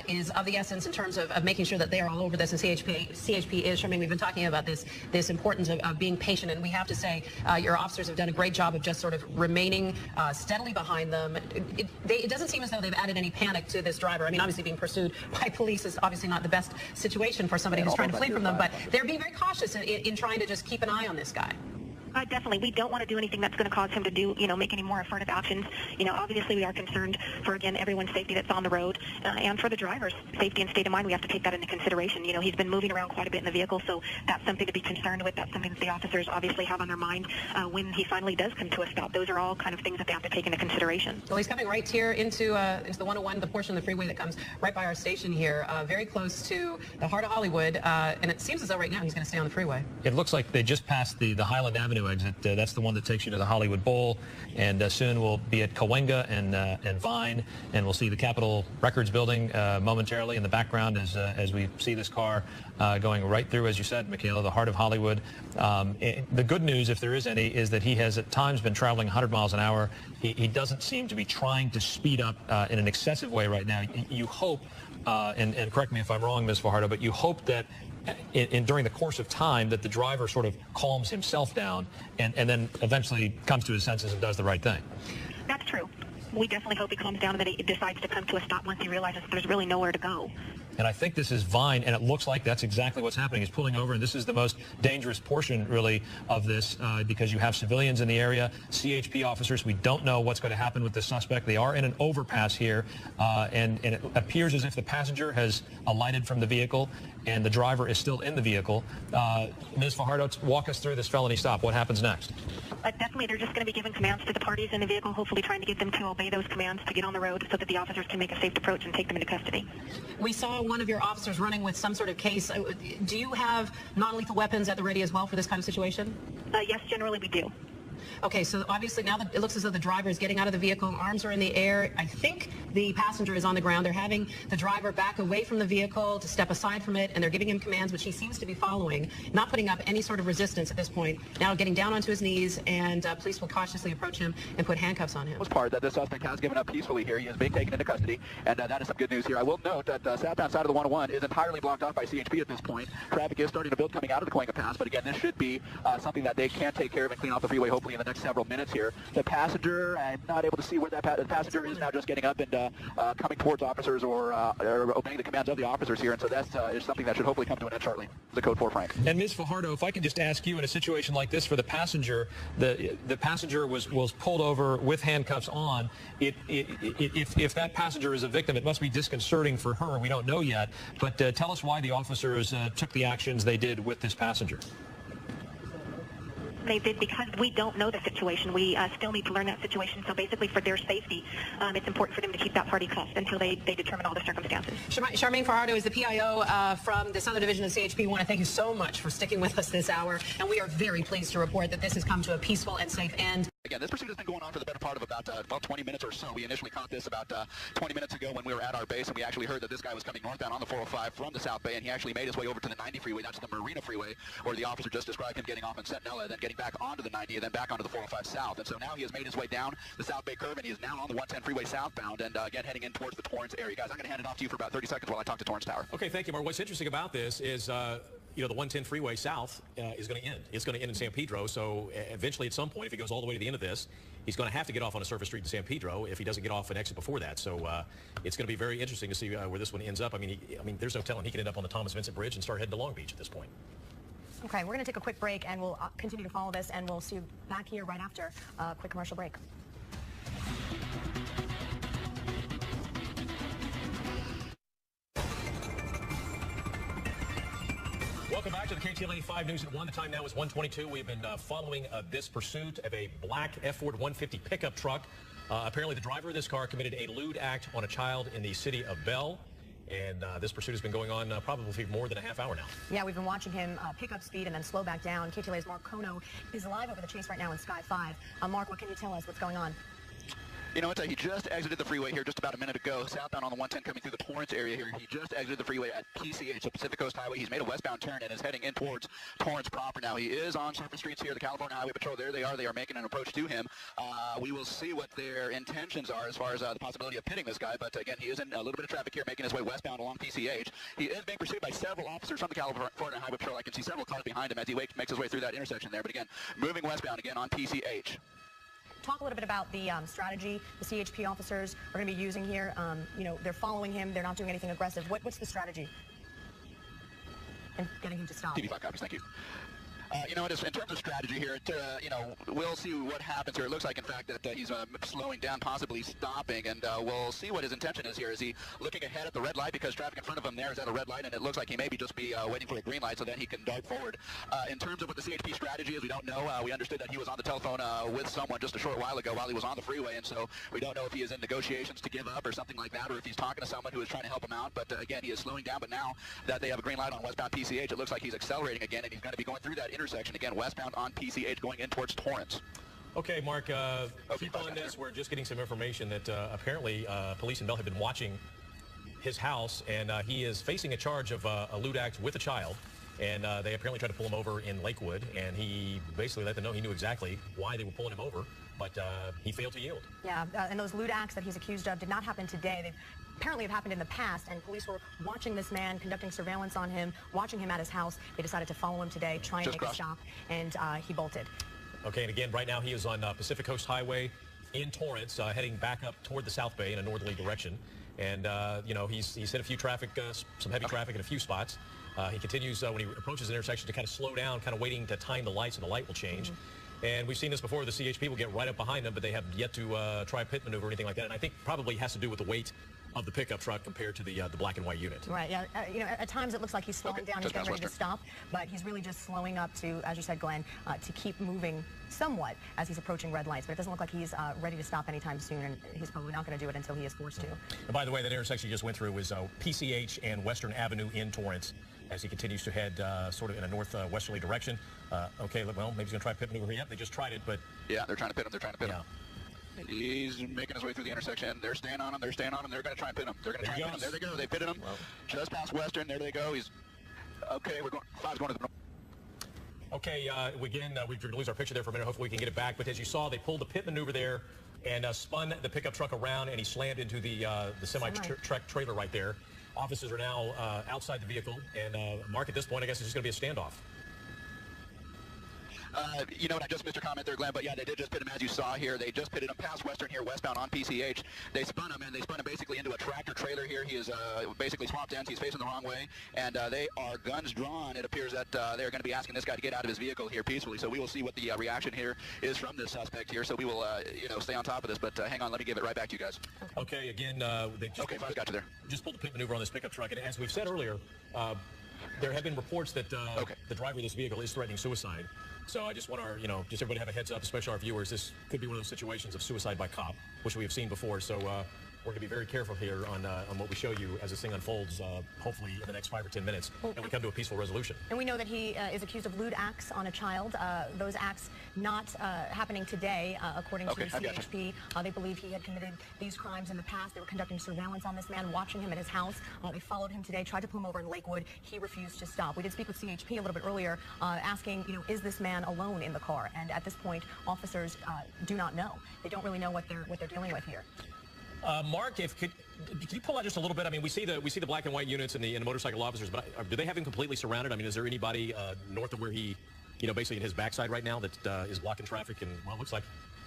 is of the essence in terms of making sure that they are all over this, and CHP is. I mean, we've been talking about this importance of being patient, and we have to say your officers have done a great job of just sort of remaining steadily behind them. It doesn't seem as though they've added any panic to this driver. I mean, obviously being pursued by police is obviously not the best situation for somebody who's trying to flee from them, but they're being very cautious in trying to just keep an eye on this guy. Definitely. We don't want to do anything that's going to cause him to make any more affirmative actions. Obviously we are concerned for, again, everyone's safety that's on the road, and for the driver's safety and state of mind. We have to take that into consideration. He's been moving around quite a bit in the vehicle, so that's something to be concerned with. That's something that the officers obviously have on their mind when he finally does come to a stop. Those are all kind of things that they have to take into consideration. Well, he's coming right here into the 101, the portion of the freeway that comes right by our station here, very close to the heart of Hollywood, and it seems as though right now he's going to stay on the freeway. It looks like they just passed the Highland Avenue Avenue exit. That's the one that takes you to the Hollywood Bowl, and soon we'll be at Cahuenga and Vine, and we'll see the Capitol Records building momentarily in the background as we see this car going right through, as you said, Michaela, the heart of Hollywood. The good news, if there is any, is that he has at times been traveling 100 miles an hour. He doesn't seem to be trying to speed up in an excessive way right now. You hope, and correct me if I'm wrong, Ms. Fajardo, but you hope that during the course of time that the driver sort of calms himself down and then eventually comes to his senses and does the right thing. That's true. We definitely hope he calms down and that he decides to come to a stop once he realizes there's really nowhere to go. And I think this is Vine, and it looks like that's exactly what's happening. He's pulling over, and this is the most dangerous portion, really, of this because you have civilians in the area, CHP officers. We don't know what's going to happen with the suspect. They are in an overpass here, and it appears as if the passenger has alighted from the vehicle, and the driver is still in the vehicle. Ms. Fajardo, walk us through this felony stop. What happens next? Definitely, they're just going to be giving commands to the parties in the vehicle, hopefully trying to get them to obey those commands to get on the road so that the officers can make a safe approach and take them into custody. We saw one of your officers running with some sort of case. Do you have non-lethal weapons at the ready as well for this kind of situation? Yes, generally we do. Okay, so obviously now that it looks as though the driver is getting out of the vehicle, arms are in the air. I think the passenger is on the ground. They're having the driver back away from the vehicle to step aside from it, and they're giving him commands, which he seems to be following, not putting up any sort of resistance at this point. Now getting down onto his knees, and police will cautiously approach him and put handcuffs on him. Was part that the suspect has given up peacefully here. He is being taken into custody, and that is some good news here. I will note that southbound side of the 101 is entirely blocked off by CHP at this point. Traffic is starting to build coming out of the Cahuenga Pass, but again, this should be something that they can take care of and clean off the freeway hopefully in the next several minutes here. The passenger, I'm not able to see where the passenger is now, just getting up and coming towards officers or obeying the commands of the officers here, and so that's is something that should hopefully come to an end shortly. The code 4, Frank. And Ms. Fajardo, if I can just ask you, in a situation like this for the passenger, the passenger was pulled over with handcuffs on. If that passenger is a victim, it must be disconcerting for her. We don't know yet, but tell us why the officers took the actions they did with this passenger. They did because we don't know the situation. We still need to learn that situation. So basically, for their safety, it's important for them to keep that party cuffed until they determine all the circumstances. Charmaine Fajardo is the PIO from the Southern Division of CHP. We want to thank you so much for sticking with us this hour, and we are very pleased to report that this has come to a peaceful and safe end. Again, this pursuit has been going on for the better part of about 20 minutes or so. We initially caught this about 20 minutes ago when we were at our base, and we actually heard that this guy was coming northbound on the 405 from the South Bay, and he actually made his way over to the 90 freeway. That's the Marina freeway, where the officer just described him getting off in Centinela, then getting back onto the 90, and then back onto the 405 South. And so now he has made his way down the South Bay curve, and he is now on the 110 freeway southbound, and again heading in towards the Torrance area. Guys, I'm going to hand it off to you for about 30 seconds while I talk to Torrance Tower. Okay, thank you, Mark. What's interesting about this is the 110 freeway south is going to end. It's going to end in San Pedro, so eventually at some point, if he goes all the way to the end of this, he's going to have to get off on a surface street in San Pedro if he doesn't get off an exit before that. So it's going to be very interesting to see where this one ends up. I mean, there's no telling. He could end up on the Thomas Vincent Bridge and start heading to Long Beach at this point. Okay, we're going to take a quick break, and we'll continue to follow this, and we'll see you back here right after a quick commercial break. Welcome back to the KTLA 5 News at 1. The time now is 1:22. We've been following this pursuit of a black F-Ford 150 pickup truck. Apparently, the driver of this car committed a lewd act on a child in the city of Bell. And this pursuit has been going on probably for more than a half hour now. Yeah, we've been watching him pick up speed and then slow back down. KTLA's Mark Kono is live over the chase right now in Sky 5. Mark, what can you tell us? What's going on? You know what? He just exited the freeway here just about a minute ago, southbound on the 110 coming through the Torrance area here. He just exited the freeway at PCH, the Pacific Coast Highway. He's made a westbound turn and is heading in towards Torrance proper now. He is on surface streets here, the California Highway Patrol. There they are. They are making an approach to him. We will see what their intentions are as far as the possibility of pitting this guy. But again, he is in a little bit of traffic here, making his way westbound along PCH. He is being pursued by several officers from the California Highway Patrol. I can see several cars behind him as he makes his way through that intersection there. But again, moving westbound again on PCH. Talk a little bit about the strategy the CHP officers are going to be using here. They're following him. They're not doing anything aggressive. What's the strategy in getting him to stop? TV5 copies. Thank you. In terms of strategy here, we'll see what happens here. It looks like, in fact, that he's slowing down, possibly stopping, and we'll see what his intention is here. Is he looking ahead at the red light because traffic in front of him there is at a red light, and it looks like he may just be waiting for a green light so then he can dart forward. In terms of what the CHP strategy is, we don't know. We understood that he was on the telephone with someone just a short while ago while he was on the freeway, and so we don't know if he is in negotiations to give up or something like that, or if he's talking to someone who is trying to help him out. But again, he is slowing down, but now that they have a green light on westbound PCH, it looks like he's accelerating again, and he's going to be going through that intersection. Again, westbound on PCH going in towards Torrance. Okay, Mark, keep on this. We're just getting some information that apparently police in Bell have been watching his house, and he is facing a charge of a lewd act with a child. And they apparently tried to pull him over in Lakewood, and he basically let them know he knew exactly why they were pulling him over, but he failed to yield. Yeah, and those lewd acts that he's accused of did not happen today. They apparently have happened in the past, and police were watching this man, conducting surveillance on him, watching him at his house. They decided to follow him today, try and make a stop, and he bolted. Okay, and again, right now he is on Pacific Coast Highway in Torrance, heading back up toward the South Bay in a northerly direction. And, you know, he's hit a few traffic, some heavy traffic in a few spots. He continues, when he approaches the intersection, to kind of slow down, kind of waiting to time the light so the light will change. And we've seen this before. The CHP will get right up behind him, but they have yet to try a pit maneuver or anything like that. And I think probably has to do with the weight of the pickup truck compared to the black and white unit. Right, yeah. You know, at times it looks like he's slowing down, he's getting ready to stop, but he's really just slowing up to, as you said, Glenn, to keep moving somewhat as he's approaching red lights. But it doesn't look like he's ready to stop anytime soon, and he's probably not going to do it until he is forced to. And by the way, that intersection you just went through was PCH and Western Avenue in Torrance as he continues to head sort of in a northwesterly direction. Okay, well, maybe he's going to try a pit maneuver. Yep, they just tried it, but... Yeah, they're trying to pit him. They're trying to pit him. He's making his way through the intersection. They're staying on him. They're staying on him. They're going to try and pit him. They're going to try and pit him. There they go. They pitted him. Well, just past Western. There they go. He's... Okay, we're going... Five's going to the... Okay, again, we're going to lose our picture there for a minute. Hopefully we can get it back. But as you saw, they pulled the pit maneuver there and spun the pickup truck around, and he slammed into the semi-truck trailer right there. Officers are now outside the vehicle, and Mark, at this point, I guess it's just going to be a standoff. You know what, I just missed your comment there, Glenn, but yeah, they did just pit him as you saw here. They just pitted him past Western here, westbound on PCH. They spun him, and they spun him basically into a tractor trailer here. He is basically swapped ends. He's facing the wrong way, and they are guns drawn. It appears that they're going to be asking this guy to get out of his vehicle here peacefully, so we will see what the reaction here is from this suspect here, so we will, you know, stay on top of this, but hang on, let me give it right back to you guys. Okay, again, they just, I got you there. Just pulled the pit maneuver on this pickup truck, and as we've said earlier, there have been reports that the driver of this vehicle is threatening suicide. So I just want our, you know, just everybody have a heads up, especially our viewers. This could be one of those situations of suicide by cop, which we have seen before. So we're going to be very careful here on what we show you as this thing unfolds, hopefully in the next 5 or 10 minutes, and we come to a peaceful resolution. And we know that he is accused of lewd acts on a child. Those acts not happening today, according to the CHP. They believe he had committed these crimes in the past. They were conducting surveillance on this man, watching him at his house. They followed him today, tried to pull him over in Lakewood. He refused to stop. We did speak with CHP a little bit earlier, asking, you know, is this man alone in the car? And at this point, officers do not know. They don't really know what they're dealing with here. Mark, can you pull out just a little bit? I mean, we see the black and white units and the motorcycle officers, but do they have him completely surrounded? I mean, is there anybody north of where he, you know, basically in his backside right now that is blocking traffic? And well, it looks like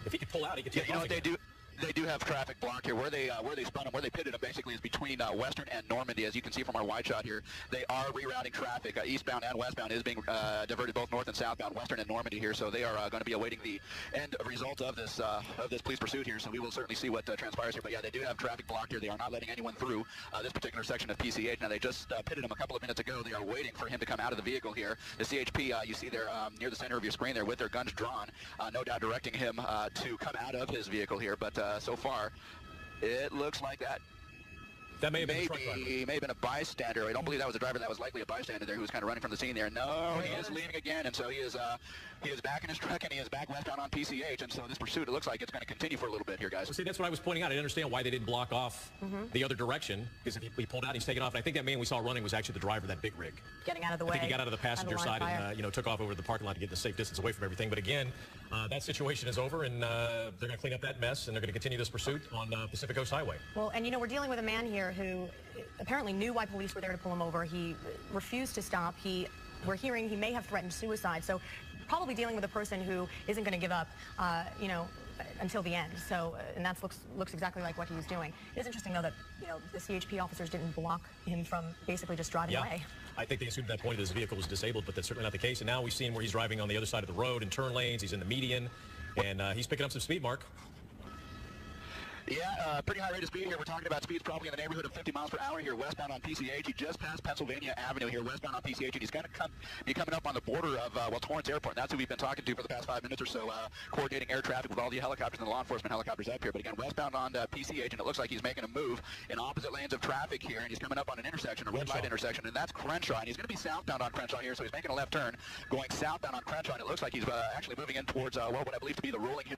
if he could pull out, he could take off. You know what they do? They do have traffic blocked here. Where they spun them, where they pitted them, basically is between Western and Normandy. As you can see from our wide shot here, they are rerouting traffic. Eastbound and westbound is being diverted, both north and southbound, Western and Normandy here. So they are going to be awaiting the end result of this police pursuit here. So we will certainly see what transpires here. But yeah, they do have traffic blocked here. They are not letting anyone through this particular section of PCH. Now they just pitted him a couple of minutes ago. They are waiting for him to come out of the vehicle here. The CHP, you see there near the center of your screen there with their guns drawn, no doubt directing him to come out of his vehicle here. But so far, it looks like that may have been may have been a bystander. I don't believe that was a driver. That was likely a bystander there who was kind of running from the scene there. No, he is leaving again, and so he is back in his truck, and he is back westbound on PCH. And so this pursuit, it looks like it's going to continue for a little bit here, guys. Well, see, that's what I was pointing out. I didn't understand why they didn't block off the other direction, because if he pulled out, he's taken off. And I think that man we saw running was actually the driver of that big rig. Getting out of the way. I think he got out of the passenger side and you know, took off over to the parking lot to get the safe distance away from everything. But again, that situation is over, and they're going to clean up that mess, and they're going to continue this pursuit on Pacific Coast Highway. Well, and you know, we're dealing with a man here who apparently knew why police were there to pull him over. He refused to stop. We're hearing he may have threatened suicide. So probably dealing with a person who isn't going to give up, you know, until the end. So, and that looks exactly like what he was doing. It is interesting, though, that, you know, the CHP officers didn't block him from basically just driving away. I think they assumed at that point that his vehicle was disabled, but that's certainly not the case. And now we've seen where he's driving on the other side of the road in turn lanes. He's in the median, and he's picking up some speed, Mark. Yeah, pretty high rate of speed here. We're talking about speeds probably in the neighborhood of 50 miles per hour here, westbound on PCH. He just passed Pennsylvania Avenue here, westbound on PCH, and he's going to be coming up on the border of, Torrance Airport. And that's who we've been talking to for the past 5 minutes or so, coordinating air traffic with all the helicopters and the law enforcement helicopters up here. But again, westbound on PCH, and it looks like he's making a move in opposite lanes of traffic here, and he's coming up on an intersection, a red light intersection, and that's Crenshaw. And he's going to be southbound on Crenshaw here, so he's making a left turn, going southbound on Crenshaw, and it looks like he's actually moving in towards, what I believe to be the rolling hill.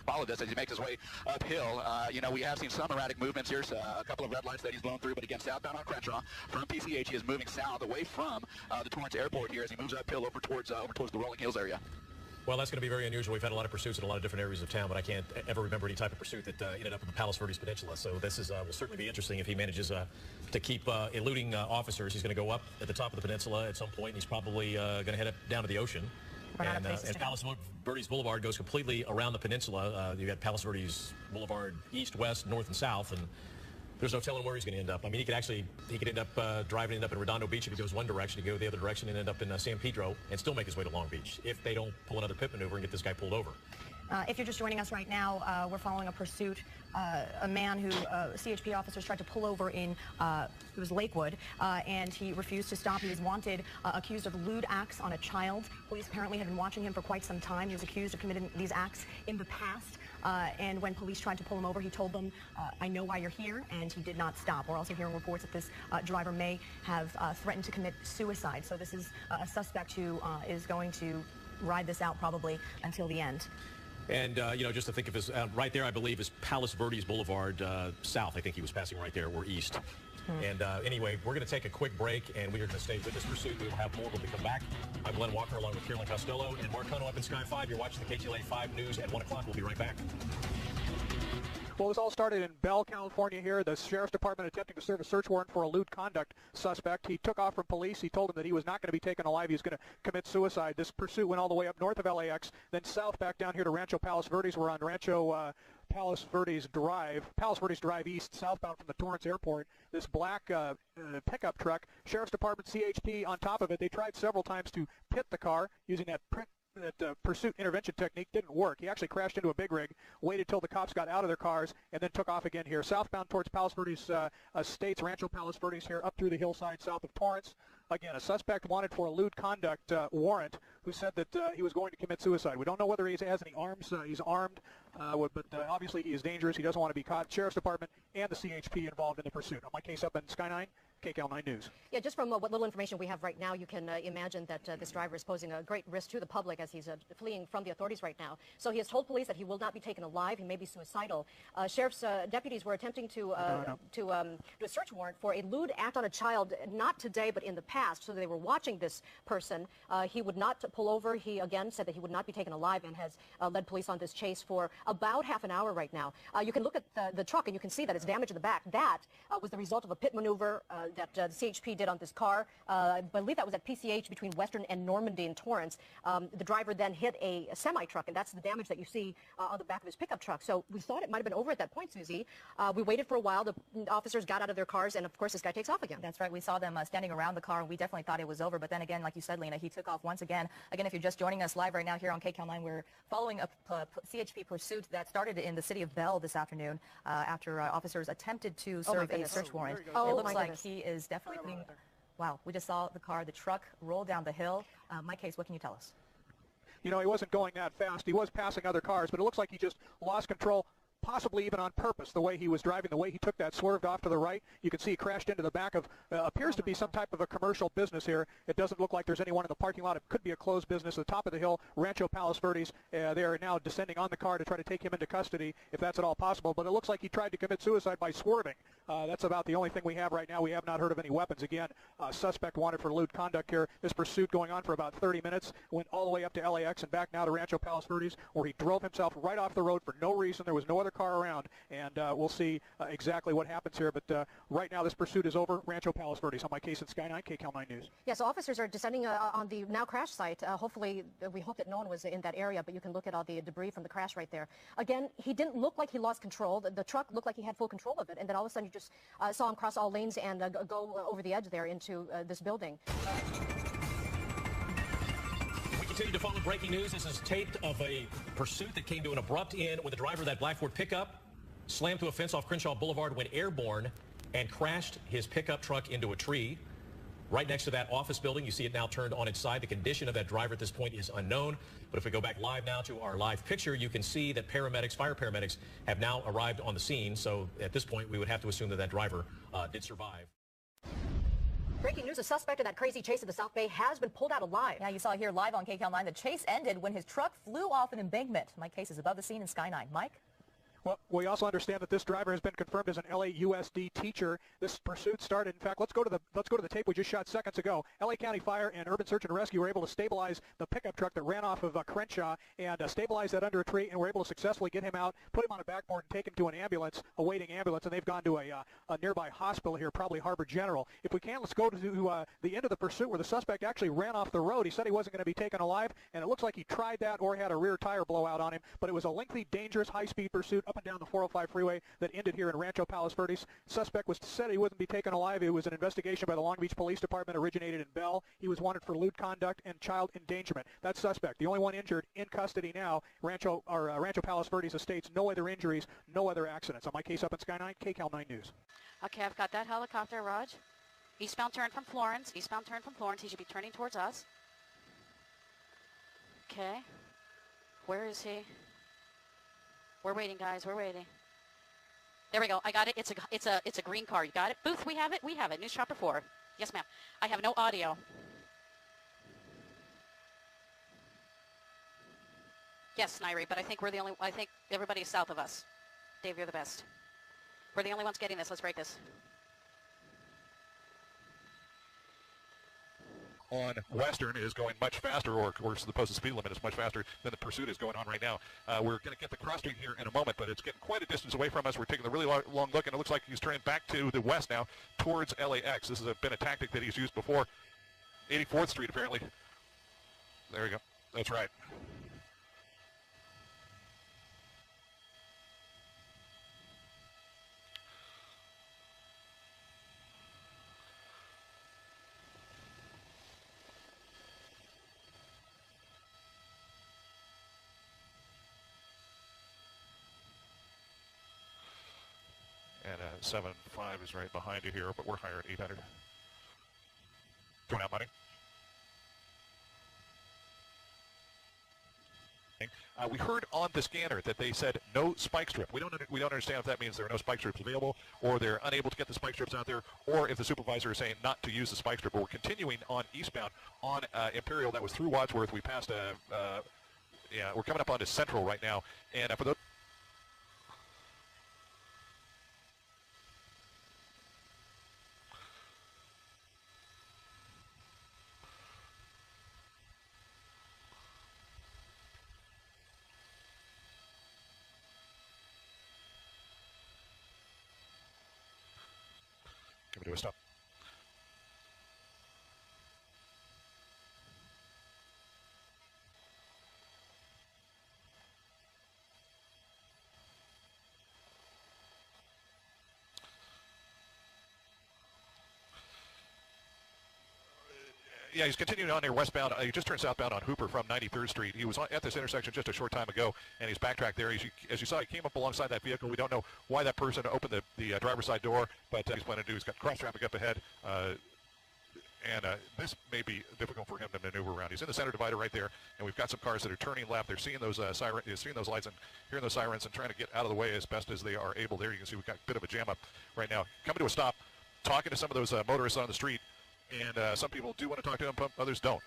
Follow this as he makes his way uphill. We have seen some erratic movements here, so a couple of red lights that he's blown through, but again, southbound on Crenshaw from PCH, he is moving south away from the Torrance Airport here as he moves uphill over towards the Rolling Hills area. Well, that's going to be very unusual. We've had a lot of pursuits in a lot of different areas of town, but I can't ever remember any type of pursuit that ended up in the Palos Verdes Peninsula. So this is will certainly be interesting if he manages to keep eluding officers. He's going to go up at the top of the peninsula at some point, and he's probably going to head up down to the ocean. And Palos Verdes Boulevard goes completely around the peninsula. You got Palos Verdes Boulevard east, west, north, and south, and there's no telling where he's going to end up. I mean, he could end up driving up in Redondo Beach if he goes one direction, he go the other direction, and end up in San Pedro and still make his way to Long Beach if they don't pull another pit maneuver and get this guy pulled over. If you're just joining us right now, we're following a pursuit. A man who CHP officers tried to pull over in it was Lakewood, and he refused to stop. He was wanted, accused of lewd acts on a child. Police apparently had been watching him for quite some time. He was accused of committing these acts in the past. And when police tried to pull him over, he told them, I know why you're here, and he did not stop. We're also hearing reports that this driver may have threatened to commit suicide. So this is a suspect who is going to ride this out probably until the end. And, just to think of his, right there, I believe, is Palos Verdes Boulevard south. I think he was passing right there, or east. And anyway, we're going to take a quick break, and we are going to stay with this pursuit. We will have more when we come back. I'm Glenn Walker, along with Carolyn Costello and Marcano up in Sky 5. You're watching the KTLA 5 News at 1 o'clock. We'll be right back. Well, this all started in Bell, California here. The Sheriff's Department attempting to serve a search warrant for a lewd conduct suspect. He took off from police. He told them that he was not going to be taken alive. He was going to commit suicide. This pursuit went all the way up north of LAX, then south back down here to Rancho Palos Verdes. We're on Rancho Palos Verdes Drive East, southbound from the Torrance Airport. This black pickup truck, Sheriff's Department, CHP on top of it. They tried several times to pit the car using that pursuit intervention technique. Didn't work. He actually crashed into a big rig, waited till the cops got out of their cars, and then took off again here. Southbound towards Palos Verdes Estates, Rancho Palos Verdes here, up through the hillside south of Torrance. Again, a suspect wanted for a lewd conduct warrant who said that he was going to commit suicide. We don't know whether he has any arms. He's armed, but obviously he is dangerous. He doesn't want to be caught. Sheriff's Department and the CHP involved in the pursuit. On my case up in Sky 9, KCAL 9 News. Yeah, just from what little information we have right now, you can imagine that this driver is posing a great risk to the public as he's fleeing from the authorities right now. So he has told police that he will not be taken alive. He may be suicidal. Sheriff's deputies were attempting to do a search warrant for a lewd act on a child, not today, but in the past. So they were watching this person. He would not pull over. He, again, said that he would not be taken alive and has led police on this chase for about half an hour right now. You can look at the truck, and you can see that it's damaged in the back. That was the result of a pit maneuver that the CHP did on this car. I believe that was at PCH between Western and Normandy in Torrance. The driver then hit a semi-truck, and that's the damage that you see on the back of his pickup truck. So we thought it might have been over at that point, Susie. We waited for a while. The officers got out of their cars, and of course this guy takes off again. That's right. We saw them standing around the car, and we definitely thought it was over. But then again, like you said, Lena, he took off once again. Again, if you're just joining us live right now here on KCAL 9, we're following a CHP pursuit that started in the city of Bell this afternoon after officers attempted to serve a search warrant. It looks like he is definitely... Wow, we just saw the truck roll down the hill. Mike Case, what can you tell us? You know, he wasn't going that fast. He was passing other cars, but it looks like he just lost control, possibly even on purpose, the way he was driving, the way he took that, swerved off to the right. You can see he crashed into the back of, appears to be some type of a commercial business here. It doesn't look like there's anyone in the parking lot. It could be a closed business. At the top of the hill, Rancho Palos Verdes, they are now descending on the car to try to take him into custody, if that's at all possible. But it looks like he tried to commit suicide by swerving. That's about the only thing we have right now. We have not heard of any weapons. Again, suspect wanted for lewd conduct here. This pursuit going on for about 30 minutes, went all the way up to LAX and back now to Rancho Palos Verdes, where he drove himself right off the road for no reason. There was no other car around, and we'll see exactly what happens here. But right now, this pursuit is over. Rancho Palos Verdes. On my case in Sky 9, KCAL 9 News. Yes, officers are descending on the now crash site. Hopefully, we hope that no one was in that area, but you can look at all the debris from the crash right there. Again, he didn't look like he lost control. The truck looked like he had full control of it, and then all of a sudden you just saw him cross all lanes and go over the edge there into this building. We continue to follow breaking news. This is taped of a pursuit that came to an abrupt end with the driver of that black Ford pickup slammed to a fence off Crenshaw Boulevard, went airborne, and crashed his pickup truck into a tree. Right next to that office building, you see it now turned on its side. The condition of that driver at this point is unknown. But if we go back live now to our live picture, you can see that fire paramedics have now arrived on the scene. So at this point, we would have to assume that that driver did survive. Breaking news, a suspect in that crazy chase in the South Bay has been pulled out alive. Yeah, you saw here live on KCAL 9. The chase ended when his truck flew off an embankment. Mike Case is above the scene in Sky 9. Mike? Well, we also understand that this driver has been confirmed as an LAUSD teacher. This pursuit started. In fact, let's go to the tape we just shot seconds ago. LA County Fire and Urban Search and Rescue were able to stabilize the pickup truck that ran off of Crenshaw and stabilize that under a tree, and were able to successfully get him out, put him on a backboard, and take him to an ambulance, awaiting ambulance, and they've gone to a nearby hospital here, probably Harbor General. If we can, let's go to the end of the pursuit where the suspect actually ran off the road. He said he wasn't going to be taken alive, and it looks like he tried that or had a rear tire blowout on him, but it was a lengthy, dangerous, high-speed pursuit up and down the 405 freeway that ended here in Rancho Palos Verdes. Suspect said he wouldn't be taken alive. It was an investigation by the Long Beach Police Department, originated in Bell. He was wanted for lewd conduct and child endangerment. That suspect, the only one injured, in custody now. Rancho Palos Verdes Estates. No other injuries, no other accidents. On my case up in Sky 9, KCAL 9 News. Okay, I've got that helicopter, Raj. Eastbound turn from Florence. Eastbound turn from Florence. He should be turning towards us. Okay. Where is he? We're waiting, guys. We're waiting. There we go. I got it. It's a green car. You got it? Booth, we have it. We have it. News Chopper 4. Yes, ma'am. I have no audio. Yes, Nairi, but I think I think everybody is south of us. Dave, you're the best. We're the only ones getting this. Let's break this. On Western is going much faster, or of course the posted speed limit is much faster than the pursuit is going on right now. We're going to get the cross street here in a moment, but it's getting quite a distance away from us. We're taking a really long look, and it looks like he's turning back to the west now towards LAX. This has been a tactic that he's used before. 84th Street, apparently. There we go. That's right. And 7.5 is right behind you here, but we're higher at 800. Going out, money. We heard on the scanner that they said no spike strip. We don't understand if that means there are no spike strips available, or they're unable to get the spike strips out there, or if the supervisor is saying not to use the spike strip. But we're continuing on eastbound on Imperial. That was through Wadsworth. We passed we're coming up onto Central right now, and for those. Can we do a stop? Yeah, he's continuing on here westbound. He just turned southbound on Hooper from 93rd Street. He was at this intersection just a short time ago, and he's backtracked there. As you saw, he came up alongside that vehicle. We don't know why that person opened the driver's side door, but he's planning to do. He's got cross traffic up ahead, and this may be difficult for him to maneuver around. He's in the center divider right there, and we've got some cars that are turning left. They're seeing those seeing those lights and hearing those sirens and trying to get out of the way as best as they are able. There you can see we've got a bit of a jam up right now. Coming to a stop, talking to some of those motorists on the street. And some people do want to talk to him, but others don't.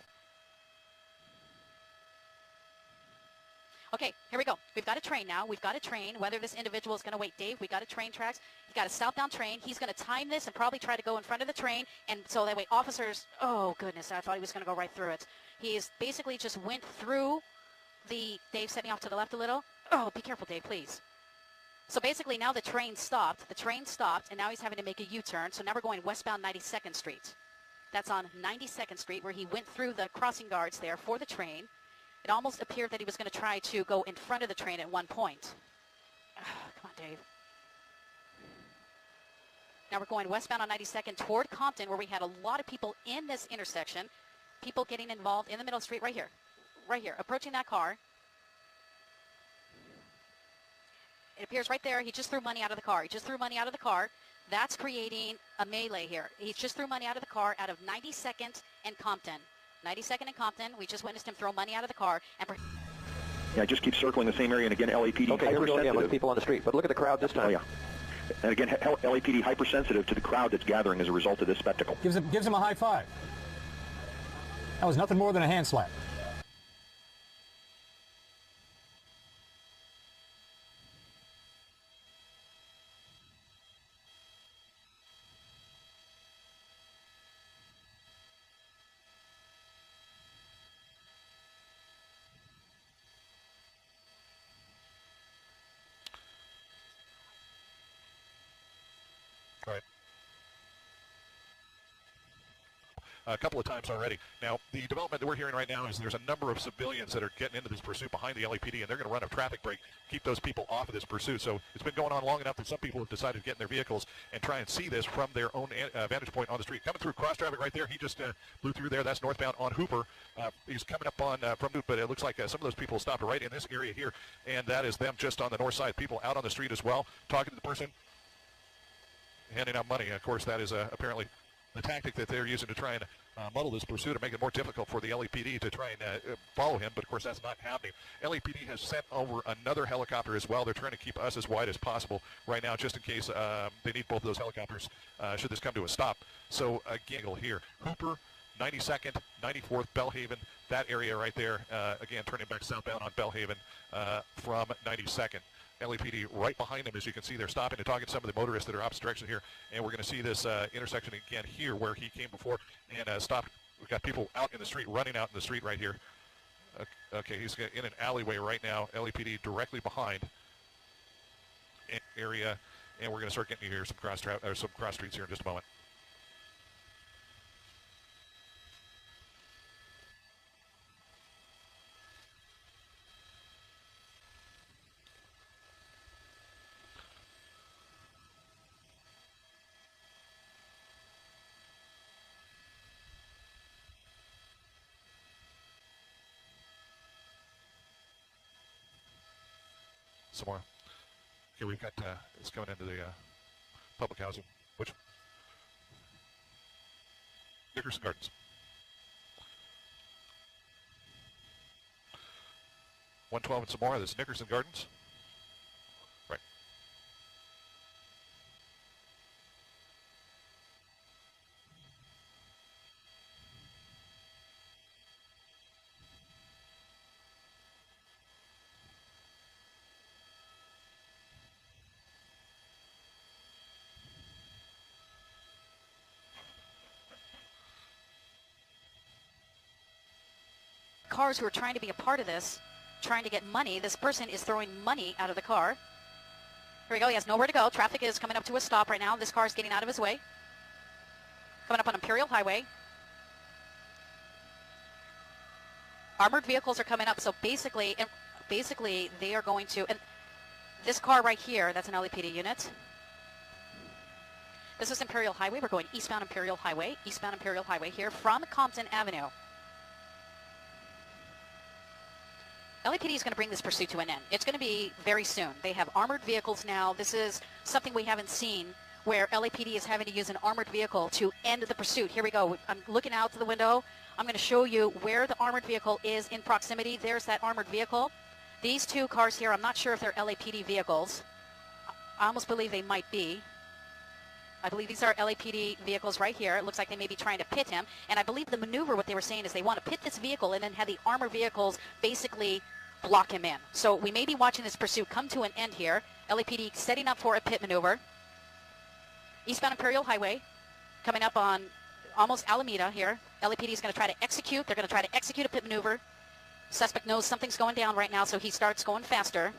Okay, here we go. We've got a train now. We've got a train. Whether this individual is going to wait, Dave, we got a train tracks. He's got a southbound train. He's going to time this and probably try to go in front of the train. And so that way officers, oh, goodness, I thought he was going to go right through it. He's basically just went through Dave, setting off to the left a little. Oh, be careful, Dave, please. So basically now the train stopped. The train stopped, and now he's having to make a U-turn. So now we're going westbound 92nd Street. That's on 92nd Street, where he went through the crossing guards there for the train. It almost appeared that he was going to try to go in front of the train at one point. Oh, come on, Dave. Now we're going westbound on 92nd toward Compton, where we had a lot of people in this intersection. People getting involved in the middle of the street right here, approaching that car. It appears right there. He just threw money out of the car. He just threw money out of the car. That's creating a melee here. He just threw money out of the car out of 92nd and Compton. 92nd and Compton. We just witnessed him throw money out of the car. And yeah, just keep circling the same area, and again, LAPD okay, here we go again with people on the street. But look at the crowd this time. Oh, yeah. And again, LAPD hypersensitive to the crowd that's gathering as a result of this spectacle. Gives him a high five. That was nothing more than a hand slap. Right. A couple of times already. Now, the development that we're hearing right now is there's a number of civilians that are getting into this pursuit behind the LAPD, and they're going to run a traffic break, keep those people off of this pursuit. So it's been going on long enough that some people have decided to get in their vehicles and try and see this from their own vantage point on the street. Coming through cross traffic right there, he just blew through there. That's northbound on Hooper. He's coming up on from Newt, but it looks like some of those people stopped right in this area here, and that is them just on the north side. People out on the street as well, talking to the person, handing out money. Of course, that is apparently the tactic that they're using to try and muddle this pursuit and make it more difficult for the LAPD to try and follow him, but of course that's not happening. LAPD has sent over another helicopter as well. They're trying to keep us as wide as possible right now, just in case they need both of those helicopters should this come to a stop. So again, here, Hooper, 92nd, 94th, Belhaven, that area right there, again, turning back southbound on Belhaven from 92nd. LAPD right behind them, as you can see. They're stopping and talking to some of the motorists that are opposite direction here. And we're going to see this intersection again here where he came before and stopped. We've got people out in the street, running out in the street right here. Okay, he's in an alleyway right now. LAPD directly behind area. And we're going to start getting here some cross streets here in just a moment. Some more. Here we've got, it's coming into the public housing, which? Nickerson Gardens. 112 and some more, this is Nickerson Gardens. Right. Cars who are trying to be a part of this, trying to get money. This person is throwing money out of the car. Here we go. He has nowhere to go. Traffic is coming up to a stop right now. This car is getting out of his way. Coming up on Imperial Highway. Armored vehicles are coming up. So basically they are going to, and this car right here, that's an LAPD unit. This is Imperial Highway. We're going eastbound Imperial Highway here from Compton Avenue. LAPD is going to bring this pursuit to an end. It's going to be very soon. They have armored vehicles now. This is something we haven't seen where LAPD is having to use an armored vehicle to end the pursuit. Here we go. I'm looking out to the window. I'm going to show you where the armored vehicle is in proximity. There's that armored vehicle. These two cars here, I'm not sure if they're LAPD vehicles. I almost believe they might be. I believe these are LAPD vehicles right here. It looks like they may be trying to pit him. And I believe the maneuver, what they were saying is they want to pit this vehicle and then have the armored vehicles basically block him in. So we may be watching this pursuit come to an end here. LAPD setting up for a pit maneuver. Eastbound Imperial Highway coming up on almost Alameda here. LAPD is going to try to execute. They're going to try to execute a pit maneuver. Suspect knows something's going down right now, so he starts going faster.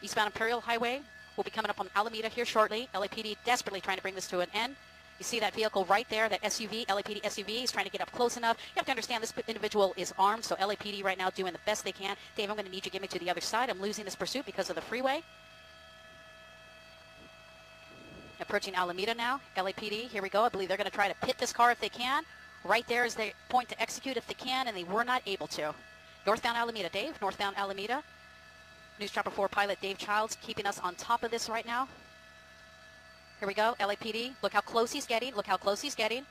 Eastbound Imperial Highway will be coming up on Alameda here shortly. LAPD desperately trying to bring this to an end. You see that vehicle right there, that SUV, LAPD SUV, is trying to get up close enough. You have to understand this individual is armed, so LAPD right now doing the best they can. Dave, I'm going to need you to get me to the other side. I'm losing this pursuit because of the freeway. Approaching Alameda now. LAPD, here we go. I believe they're going to try to pit this car if they can. Right there is their point to execute if they can, and they were not able to. Northbound Alameda, Dave, northbound Alameda. News Chopper 4 pilot Dave Childs keeping us on top of this right now. Here we go, LAPD. Look how close he's getting. Look how close he's getting.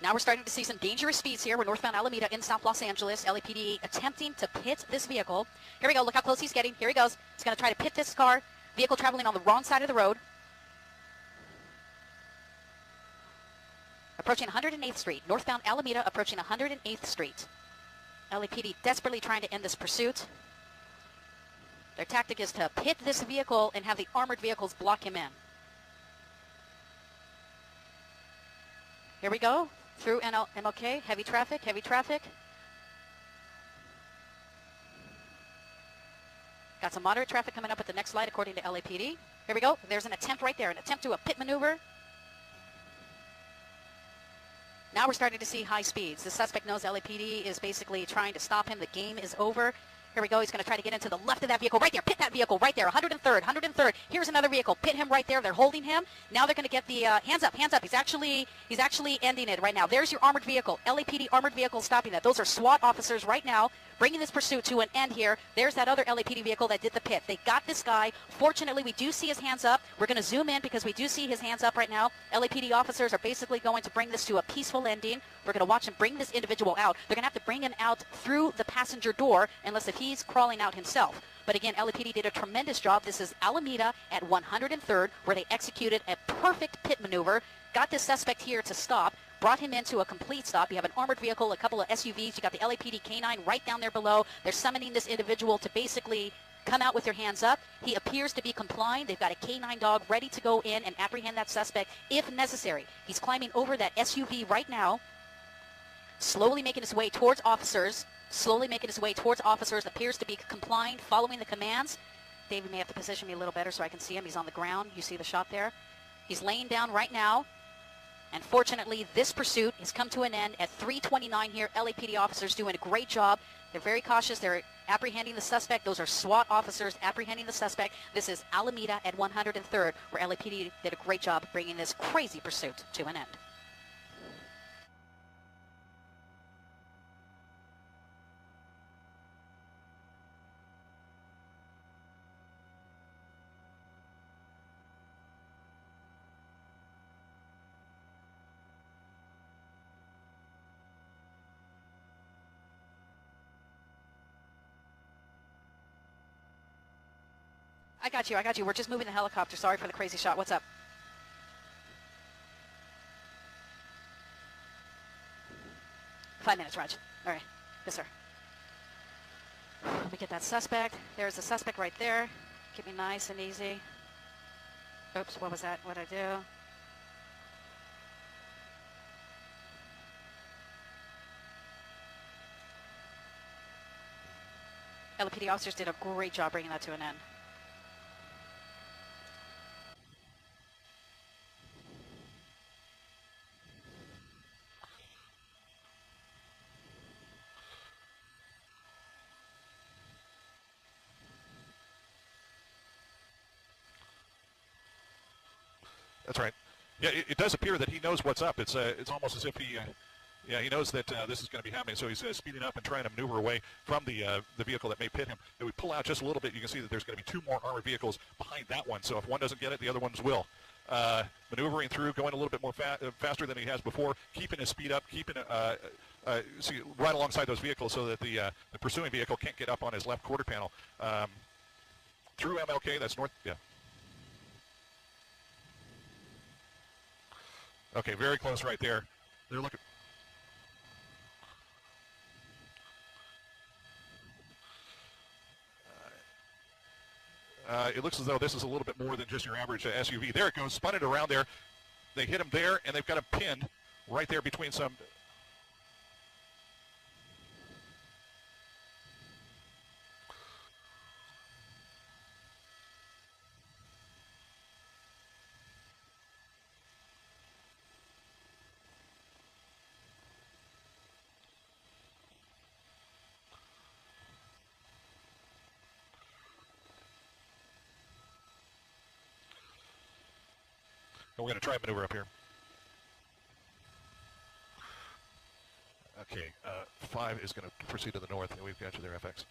Now we're starting to see some dangerous speeds here. We're northbound Alameda in South Los Angeles. LAPD attempting to pit this vehicle. Here we go. Look how close he's getting. Here he goes. He's going to try to pit this car. Vehicle traveling on the wrong side of the road. Approaching 108th Street. Northbound Alameda approaching 108th Street. LAPD desperately trying to end this pursuit. Their tactic is to pit this vehicle and have the armored vehicles block him in. Here we go. Through MLK. Heavy traffic, heavy traffic. Got some moderate traffic coming up at the next light according to LAPD. Here we go. There's an attempt right there. An attempt to a pit maneuver. Now we're starting to see high speeds. The suspect knows LAPD is basically trying to stop him. The game is over. Here we go. He's going to try to get into the left of that vehicle. Right there. Pit that vehicle right there. 103rd. 103rd. Here's another vehicle. Pit him right there. They're holding him. Now they're going to get the hands up. Hands up. He's actually ending it right now. There's your armored vehicle. LAPD armored vehicle stopping that. Those are SWAT officers right now bringing this pursuit to an end here. There's that other LAPD vehicle that did the pit. They got this guy. Fortunately, we do see his hands up. We're going to zoom in because we do see his hands up right now. LAPD officers are basically going to bring this to a peaceful ending. We're going to watch him bring this individual out. They're going to have to bring him out through the passenger door unless if he's crawling out himself. But again, LAPD did a tremendous job. This is Alameda at 103rd where they executed a perfect pit maneuver. Got this suspect here to stop. Brought him into a complete stop. You have an armored vehicle, a couple of SUVs. You got the LAPD K-9 right down there below. They're summoning this individual to basically come out with your hands up. He appears to be complying. They've got a K-9 dog ready to go in and apprehend that suspect if necessary. He's climbing over that SUV right now, slowly making his way towards officers. Slowly making his way towards officers. Appears to be complying, following the commands. David may have to position me a little better so I can see him. He's on the ground. You see the shot there. He's laying down right now. And fortunately, this pursuit has come to an end at 3:29 here. LAPD officers doing a great job. They're very cautious. They're apprehending the suspect. Those are SWAT officers apprehending the suspect. This is Alameda at 103rd, where LAPD did a great job bringing this crazy pursuit to an end. I got you. We're just moving the helicopter. Sorry for the crazy shot. What's up? Five minutes, Raj. All right. Yes, sir. Let me get that suspect. There's the suspect right there. Keep me nice and easy. Oops, what was that? What'd I do? LAPD officers did a great job bringing that to an end. That's right. Yeah, it does appear that he knows what's up. It's almost as if he knows that this is going to be happening. So he's speeding up and trying to maneuver away from the vehicle that may pit him. If we pull out just a little bit, you can see that there's going to be two more armored vehicles behind that one. So if one doesn't get it, the other ones will. Maneuvering through, going a little bit more faster than he has before, keeping his speed up, keeping right alongside those vehicles so that the pursuing vehicle can't get up on his left quarter panel. Through MLK, that's north. Yeah. Okay, very close right there. They're looking. It looks as though this is a little bit more than just your average SUV. There it goes, spun it around there. They hit him there, and they've got him pinned right there between some. And we're going to try and maneuver up here. Okay, 5 is going to proceed to the north, and we've got you there, FX.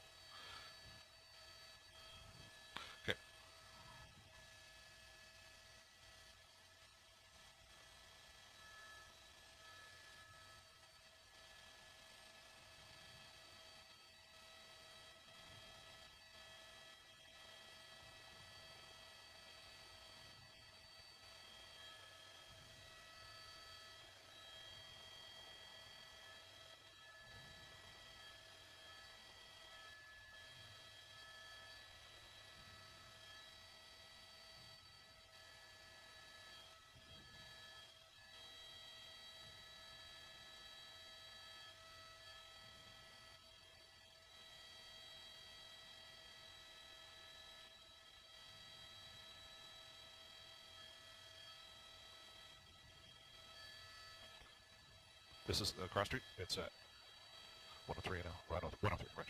This is the cross street. It's at 103 now. 103, right.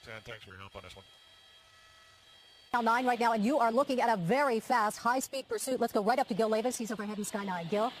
Dan, thanks for your help on this one. 9 right now, and you are looking at a very fast, high-speed pursuit. Let's go right up to Gil Levis. He's overhead in Sky 9. Gil?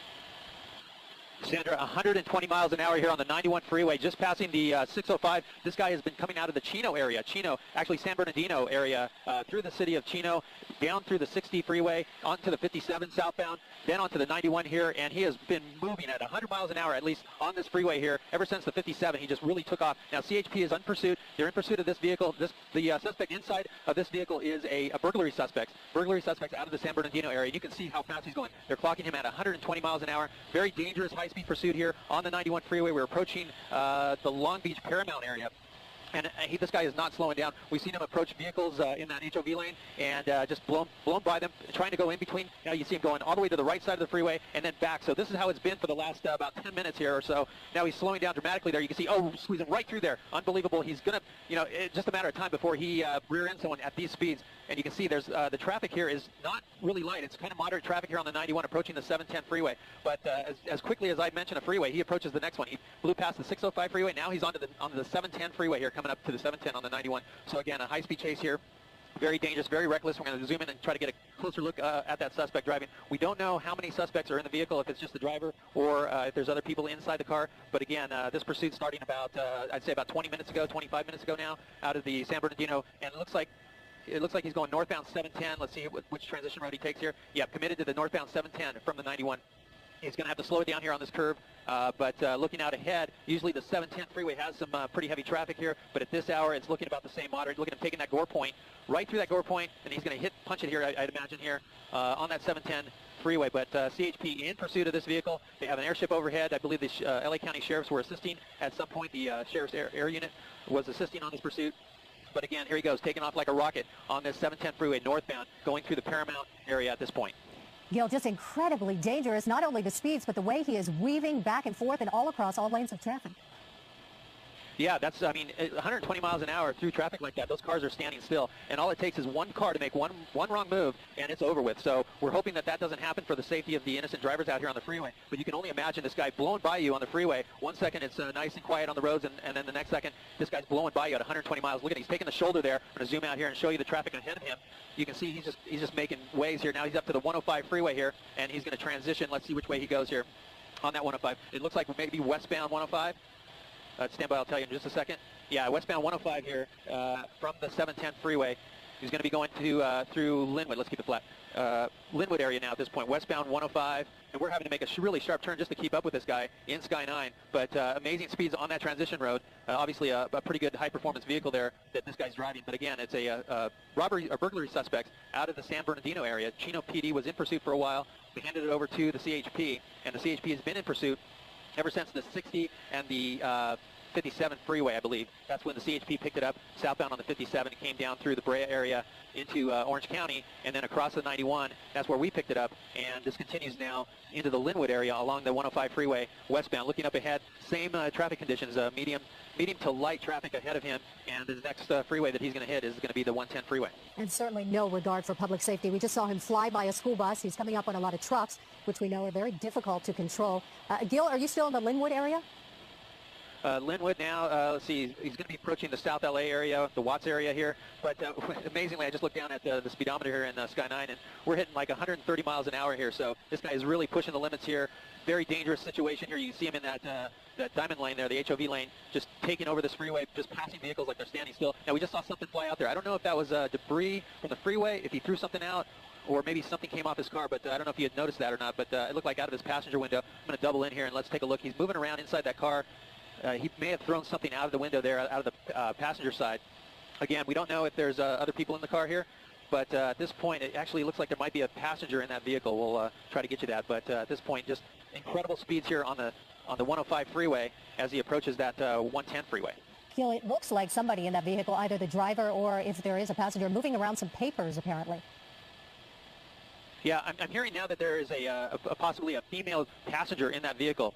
Sandra, 120 miles an hour here on the 91 freeway, just passing the 605. This guy has been coming out of the Chino area. Chino, actually San Bernardino area, through the city of Chino, down through the 60 freeway, onto the 57 southbound, then onto the 91 here, and he has been moving at 100 miles an hour, at least on this freeway here, ever since the 57. He just really took off. Now, CHP is in pursuit. They're in pursuit of this vehicle. The suspect inside of this vehicle is a burglary suspect. Burglary suspect out of the San Bernardino area. You can see how fast he's going. They're clocking him at 120 miles an hour. Very dangerous high-speed pursuit here on the 91 freeway. We're approaching the Long Beach Paramount area. And this guy is not slowing down. We've seen him approach vehicles in that HOV lane and just blown by them, trying to go in between. Now you see him going all the way to the right side of the freeway and then back. So this is how it's been for the last about 10 minutes here or so. Now he's slowing down dramatically there. You can see, squeezing right through there. Unbelievable. He's going to, it's just a matter of time before he rear ends someone at these speeds. And you can see there's the traffic here is not really light. It's kind of moderate traffic here on the 91 approaching the 710 freeway. But as quickly as I mentioned a freeway, he approaches the next one. He blew past the 605 freeway. Now he's onto the 710 freeway here, coming up to the 710 on the 91. So again, a high-speed chase here. Very dangerous, very reckless. We're going to zoom in and try to get a closer look at that suspect driving. We don't know how many suspects are in the vehicle, if it's just the driver or if there's other people inside the car. But again, this pursuit starting about, I'd say about 20 minutes ago, 25 minutes ago now, out of the San Bernardino. And it looks like he's going northbound 710. Let's see which transition road he takes here. Yeah, committed to the northbound 710 from the 91. He's going to have to slow it down here on this curve, but looking out ahead, usually the 710 freeway has some pretty heavy traffic here, but at this hour it's looking about the same moderate. Look at him taking that gore point, right through that gore point, and he's going to punch it here, I'd imagine here, on that 710 freeway. But CHP in pursuit of this vehicle. They have an airship overhead. I believe the LA County Sheriffs were assisting at some point. The Sheriff's Air Unit was assisting on this pursuit. But again, here he goes, taking off like a rocket on this 710 freeway northbound, going through the Paramount area at this point. Gil, just incredibly dangerous, not only the speeds, but the way he is weaving back and forth and all across all lanes of traffic. Yeah, that's, 120 miles an hour through traffic like that, those cars are standing still. And all it takes is one car to make one wrong move, and it's over with. So we're hoping that doesn't happen for the safety of the innocent drivers out here on the freeway. But you can only imagine this guy blowing by you on the freeway. 1 second it's nice and quiet on the roads, and then the next second this guy's blowing by you at 120 miles. Look at him, he's taking the shoulder there. I'm going to zoom out here and show you the traffic ahead of him. You can see he's just making waves here. Now he's up to the 105 freeway here, and he's going to transition. Let's see which way he goes here on that 105. It looks like maybe westbound 105. Stand by, I'll tell you in just a second. Yeah, westbound 105 here from the 710 freeway. He's going to be going to through Linwood. Let's keep it flat. Linwood area now at this point, westbound 105. And we're having to make a really sharp turn just to keep up with this guy in Sky 9. But amazing speeds on that transition road. Obviously a pretty good high-performance vehicle there that this guy's driving. But again, it's a burglary suspect out of the San Bernardino area. Chino PD was in pursuit for a while. We handed it over to the CHP, and the CHP has been in pursuit ever since the 60 and the 57 freeway, I believe. That's when the CHP picked it up southbound on the 57. It came down through the Brea area into Orange County and then across the 91. That's where we picked it up, and this continues now into the Linwood area along the 105 freeway westbound. Looking up ahead, same traffic conditions, medium to light traffic ahead of him, and the next freeway that he's going to hit is going to be the 110 freeway. And certainly no regard for public safety. We just saw him fly by a school bus. He's coming up on a lot of trucks, which we know are very difficult to control. Gil, are you still in the Linwood area? Linwood now, let's see, he's going to be approaching the South LA area, the Watts area here. But amazingly, I just looked down at the speedometer here in Sky 9, and we're hitting like 130 miles an hour here. So this guy is really pushing the limits here. Very dangerous situation here. You can see him in that diamond lane there, the HOV lane, just taking over this freeway, just passing vehicles like they're standing still. Now, we just saw something fly out there. I don't know if that was debris from the freeway, if he threw something out, or maybe something came off his car, but I don't know if you had noticed that or not, but it looked like out of his passenger window. I'm going to double in here and let's take a look. He's moving around inside that car. He may have thrown something out of the window there, out of the passenger side. Again, we don't know if there's other people in the car here, but at this point, it actually looks like there might be a passenger in that vehicle. We'll try to get you that, but at this point, just incredible speeds here on the 105 freeway as he approaches that 110 freeway. Gil, it looks like somebody in that vehicle, either the driver or if there is a passenger, moving around some papers, apparently. Yeah, I'm hearing now that there is possibly a female passenger in that vehicle.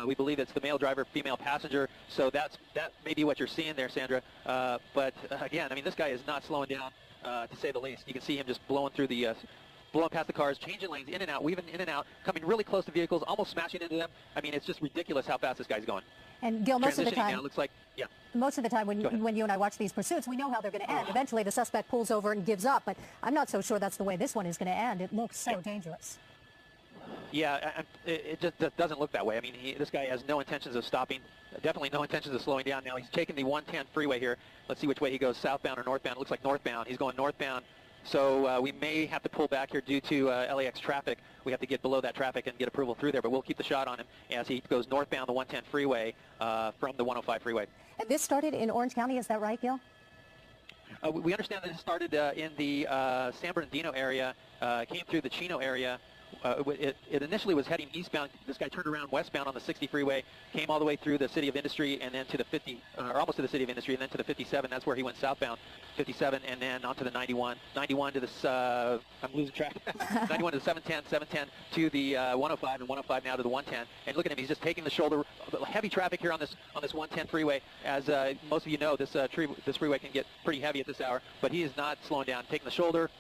We believe it's the male driver, female passenger. So that may be what you're seeing there, Sandra. But again, I mean, this guy is not slowing down, to say the least. You can see him just blowing through the, blowing past the cars, changing lanes, in and out, weaving in and out, coming really close to vehicles, almost smashing into them. I mean, it's just ridiculous how fast this guy's going. And Gil, most of the time, now, looks like, yeah. Most of the time when you and I watch these pursuits, we know how they're going to end. Eventually, the suspect pulls over and gives up, but I'm not so sure that's the way this one is going to end. It looks so dangerous. Yeah, it just doesn't look that way. I mean, this guy has no intentions of stopping, definitely no intentions of slowing down. Now, he's taking the 110 freeway here. Let's see which way he goes, southbound or northbound. It looks like northbound. He's going northbound. So we may have to pull back here due to LAX traffic. We have to get below that traffic and get approval through there, but we'll keep the shot on him as he goes northbound the 110 freeway from the 105 freeway. And this started in Orange County, is that right, Gil? We understand that it started in the San Bernardino area, came through the Chino area. It initially was heading eastbound. This guy turned around westbound on the 60 freeway, came all the way through the city of Industry and then to the 50, or almost to the city of Industry, and then to the 57. That's where he went southbound, 57, and then onto the 91. 91 to the, I'm losing track, 91 to the 710, 710 to the 105, and 105 now to the 110. And look at him, he's just taking the shoulder. Heavy traffic here on this 110 freeway. As most of you know, this freeway can get pretty heavy at this hour, but he is not slowing down, taking the shoulder,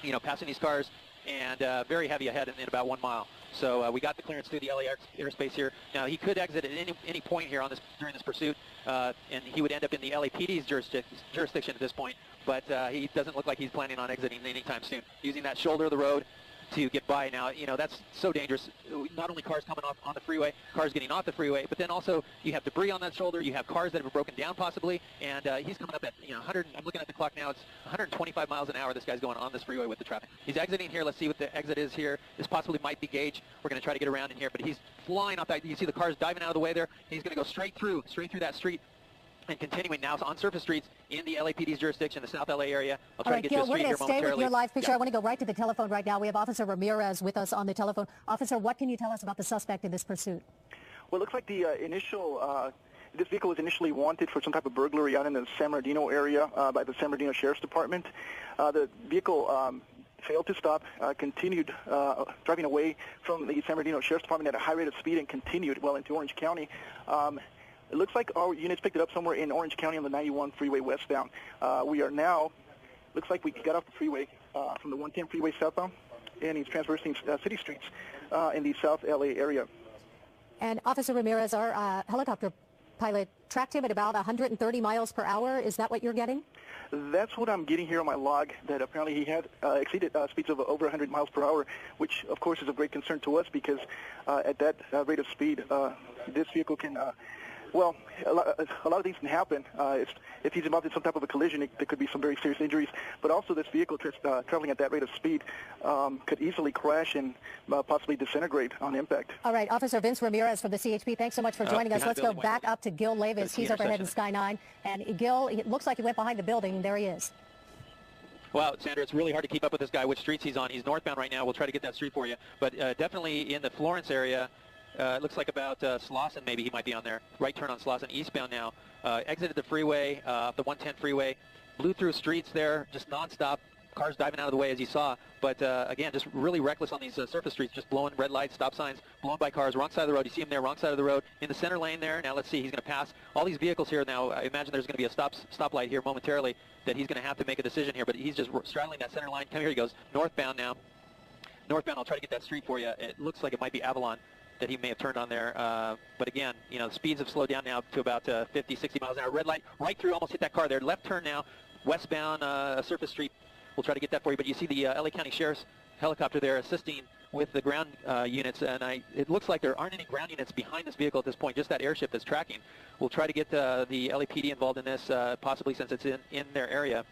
you know, passing these cars, and very heavy ahead in about 1 mile. So we got the clearance through the LA airspace here. Now, he could exit at any point here on during this pursuit, and he would end up in the LAPD's jurisdiction at this point, but he doesn't look like he's planning on exiting anytime soon. Using that shoulder of the road to get by. Now, you know, that's so dangerous. Not only cars coming off on the freeway, cars getting off the freeway, but then also you have debris on that shoulder, you have cars that have been broken down possibly, and he's coming up at, you know, 100, I'm looking at the clock now, it's 125 miles an hour this guy's going on this freeway with the traffic. He's exiting here. Let's see what the exit is here. This possibly might be Gage. We're going to try to get around in here, but he's flying off that. You see the cars diving out of the way there. He's going to go straight through that street, and continuing now on surface streets in the LAPD's jurisdiction, the South LA area. I'll try to get Gil, you a street here momentarily. we're going to stay with your live picture. I want to go right to the telephone right now. We have Officer Ramirez with us on the telephone. Officer, what can you tell us about the suspect in this pursuit? Well, it looks like the this vehicle was initially wanted for some type of burglary out in the San Bernardino area by the San Bernardino Sheriff's Department. The vehicle failed to stop, continued driving away from the San Bernardino Sheriff's Department at a high rate of speed and continued well into Orange County. It looks like our units picked it up somewhere in Orange County on the 91 freeway westbound. We are now, looks like we got off the freeway from the 110 freeway southbound, and he's traversing city streets in the South LA area. And Officer Ramirez, our helicopter pilot tracked him at about 130 miles per hour. Is that what you're getting? That's what I'm getting here on my log, that apparently he had exceeded speeds of over 100 miles per hour, which of course is of great concern to us because at that rate of speed, this vehicle can well, a lot of things can happen. If he's involved in some type of a collision, there could be some very serious injuries. But also this vehicle traveling at that rate of speed could easily crash and possibly disintegrate on impact. All right, Officer Vince Ramirez from the CHP, thanks so much for joining us. Let's go back up to Gil Levis. He's overhead in Sky 9. And Gil, it looks like he went behind the building. There he is. Well, Sandra, it's really hard to keep up with this guy, which streets he's on. He's northbound right now. We'll try to get that street for you. But definitely in the Florence area, it looks like about Slauson, maybe he might be on there. Right turn on Slauson, eastbound now. Exited the freeway, the 110 freeway, blew through streets there, just nonstop. Cars diving out of the way, as you saw. But again, just really reckless on these surface streets, just blowing red lights, stop signs, blown by cars, wrong side of the road. You see him there, wrong side of the road, in the center lane there. Now let's see, he's going to pass all these vehicles here now. I imagine there's going to be a stoplight here momentarily that he's going to have to make a decision here, but he's just straddling that center line. Come here he goes, northbound now. Northbound, I'll try to get that street for you. It looks like it might be Avalon that he may have turned on there. But again, you know, the speeds have slowed down now to about 50, 60 miles an hour. Red light right through, almost hit that car there. Left turn now, westbound surface street. We'll try to get that for you. But you see the LA County Sheriff's helicopter there assisting with the ground units. And it looks like there aren't any ground units behind this vehicle at this point, just that airship that's tracking. We'll try to get the LAPD involved in this, possibly since it's in their area.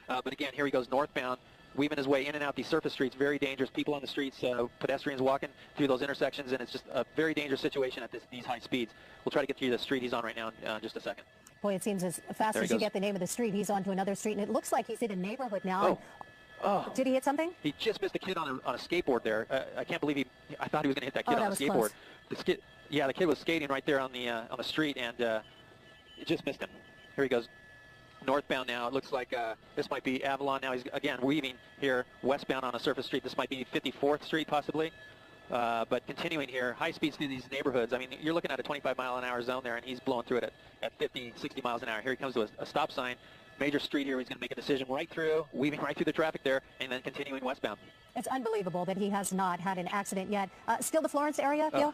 But again, here he goes northbound, weaving his way in and out these surface streets. Very dangerous. People on the streets, pedestrians walking through those intersections, and it's just a very dangerous situation at these high speeds. We'll try to get to the street he's on right now in just a second. Boy, it seems as fast as you get the name of the street, he's onto another street, and it looks like he's in a neighborhood now. Oh. Did he hit something? He just missed a kid on a skateboard there. I can't believe I thought he was going to hit that kid on a skateboard. Close. The kid was skating right there on the street, and it just missed him. Here he goes. Northbound now. It looks like this might be Avalon now. He's, again, weaving here westbound on a surface street. This might be 54th Street possibly. But continuing here, high speeds through these neighborhoods. I mean, you're looking at a 25-mile-an-hour zone there, and he's blowing through it at 50, 60 miles an hour. Here he comes to a stop sign. Major street here. He's going to make a decision right through, weaving right through the traffic there, and then continuing westbound. It's unbelievable that he has not had an accident yet. Still the Florence area, Gil?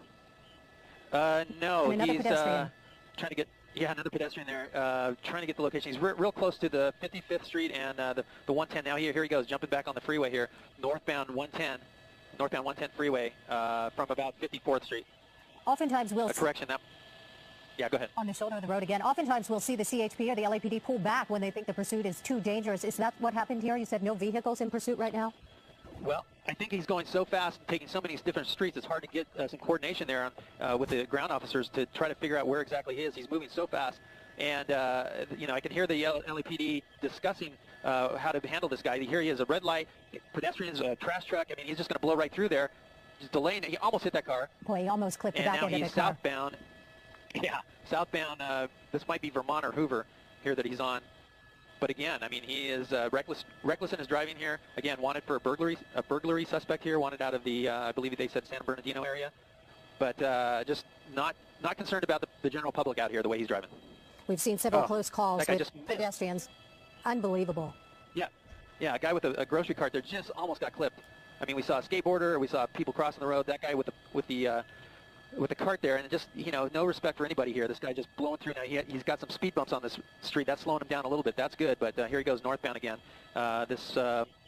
No, and he's pedestrian. trying to get, another pedestrian there, trying to get the location. He's real close to the 55th Street and the 110. Now here he goes, jumping back on the freeway here, northbound 110 freeway from about 54th Street. Oftentimes we'll correction. Yeah, go ahead. On the shoulder of the road again. Oftentimes we'll see the CHP or the LAPD pull back when they think the pursuit is too dangerous. Is that what happened here? You said no vehicles in pursuit right now? Well, I think he's going so fast and taking so many different streets, it's hard to get some coordination there with the ground officers to try to figure out where exactly he is. He's moving so fast. And, you know, I can hear the LAPD discussing how to handle this guy. Here he is, a red light, pedestrians, a trash truck. I mean, he's just going to blow right through there. Just delaying it. He almost hit that car. Boy, he almost clipped the back end of the car. And now he's southbound. Yeah, southbound. This might be Vermont or Hoover here that he's on. But again, I mean, he is reckless in his driving here. Again, wanted for a burglary suspect here, wanted out of the, I believe they said San Bernardino area. But just not concerned about the general public out here, the way he's driving. We've seen several close calls with pedestrians. Unbelievable. Yeah, a guy with a grocery cart there just almost got clipped. I mean, we saw a skateboarder, we saw people crossing the road. That guy with the cart there, and just, you know, no respect for anybody here. This guy just blowing through now. He's got some speed bumps on this street. That's slowing him down a little bit. That's good, but here he goes northbound again. This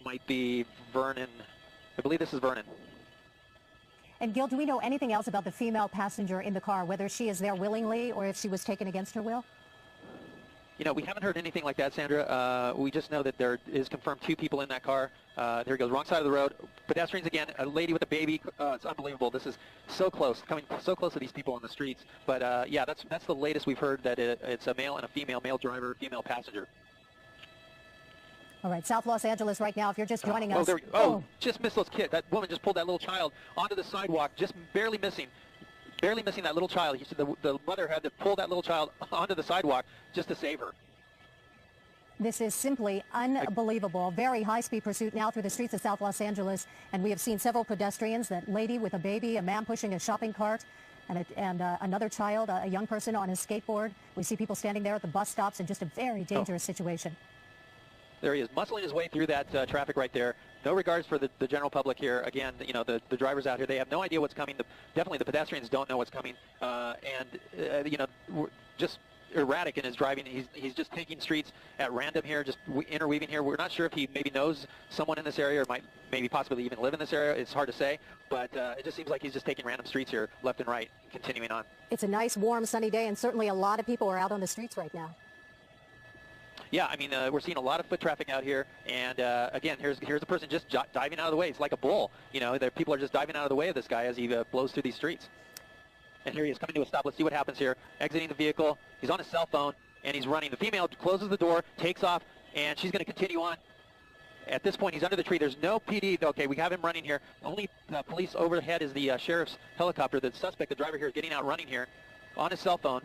might be Vernon. I believe this is Vernon. And Gil, do we know anything else about the female passenger in the car, whether she is there willingly or if she was taken against her will? You know, we haven't heard anything like that, Sandra. We just know that there is confirmed 2 people in that car. There he goes, wrong side of the road. Pedestrians again, a lady with a baby. It's unbelievable. This is so close, coming so close to these people on the streets. But yeah, that's the latest we've heard, that it's a male and a female, male driver, female passenger. All right, South Los Angeles right now, if you're just joining us. Just missed those kids. That woman just pulled that little child onto the sidewalk, just barely missing that little child. He said the mother had to pull that little child onto the sidewalk just to save her. This is simply unbelievable. Very high-speed pursuit now through the streets of South Los Angeles, and we have seen several pedestrians, that lady with a baby, a man pushing a shopping cart, and another child, a young person on a skateboard. We see people standing there at the bus stops in just a very dangerous situation. There he is, muscling his way through that traffic right there. No regards for the general public here. Again, you know, the drivers out here, they have no idea what's coming. Definitely the pedestrians don't know what's coming. You know, just erratic in his driving. He's just taking streets at random here, just interweaving here. We're not sure if he maybe knows someone in this area or might maybe possibly even live in this area. It's hard to say, but it just seems like he's just taking random streets here, left and right, continuing on. It's a nice, warm, sunny day, and certainly a lot of people are out on the streets right now. Yeah, I mean, we're seeing a lot of foot traffic out here, and again, here's a person just diving out of the way. It's like a bull, you know. People are just diving out of the way of this guy as he blows through these streets. And here he is coming to a stop. Let's see what happens here. Exiting the vehicle. He's on his cell phone, and he's running. The female closes the door, takes off, and she's going to continue on. At this point, he's under the tree. There's no PD. Okay, we have him running here. Only police overhead is the sheriff's helicopter. The suspect, the driver here, is getting out running here on his cell phone.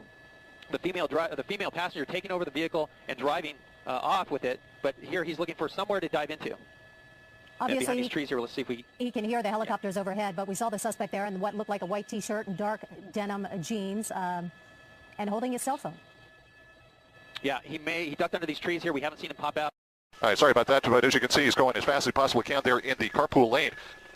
The female passenger taking over the vehicle and driving off with it, but here he's looking for somewhere to dive into. Obviously, behind these trees here, let's see if he can hear the helicopters overhead, but we saw the suspect there in what looked like a white T-shirt and dark denim jeans, and holding his cell phone. Yeah, he ducked under these trees here. We haven't seen him pop out. All right, sorry about that, but as you can see, he's going as fast as he possibly can there in the carpool lane.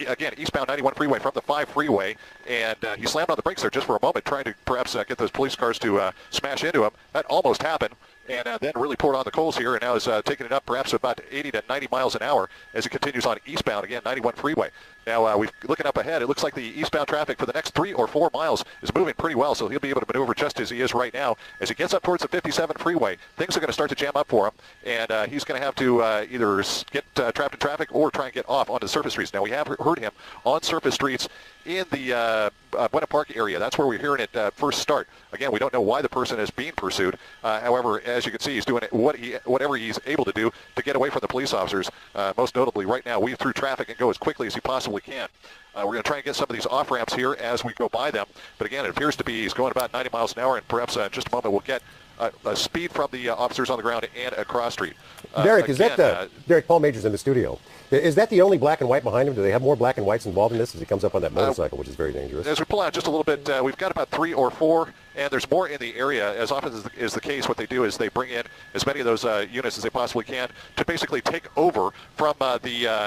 Again, eastbound 91 freeway from the 5 freeway, and he slammed on the brakes there just for a moment, trying to perhaps get those police cars to smash into him. That almost happened, and then really poured on the coals here, and now is taking it up perhaps about 80 to 90 miles an hour as he continues on eastbound, again, 91 freeway. Now, we're looking up ahead. It looks like the eastbound traffic for the next 3 or 4 miles is moving pretty well, so he'll be able to maneuver just as he is right now. As he gets up towards the 57 freeway, things are going to start to jam up for him, and he's going to have to either get trapped in traffic or try and get off onto the surface streets. Now, we have heard him on surface streets in the Buena Park area. That's where we're hearing it first start. Again, we don't know why the person is being pursued. However, as you can see, he's doing whatever he's able to do to get away from the police officers. Most notably, right now, weave through traffic and go as quickly as he possibly can. We're going to try and get some of these off-ramps here as we go by them. But again, it appears to be he's going about 90 miles an hour, and perhaps in just a moment we'll get speed from the officers on the ground and across street. Derek, is that Derek? Paul Major's in the studio. Is that the only black and white behind him? Do they have more black and whites involved in this as he comes up on that motorcycle, which is very dangerous? As we pull out just a little bit, we've got about 3 or 4, and there's more in the area. As often as is the case, what they do is they bring in as many of those units as they possibly can to basically take over from the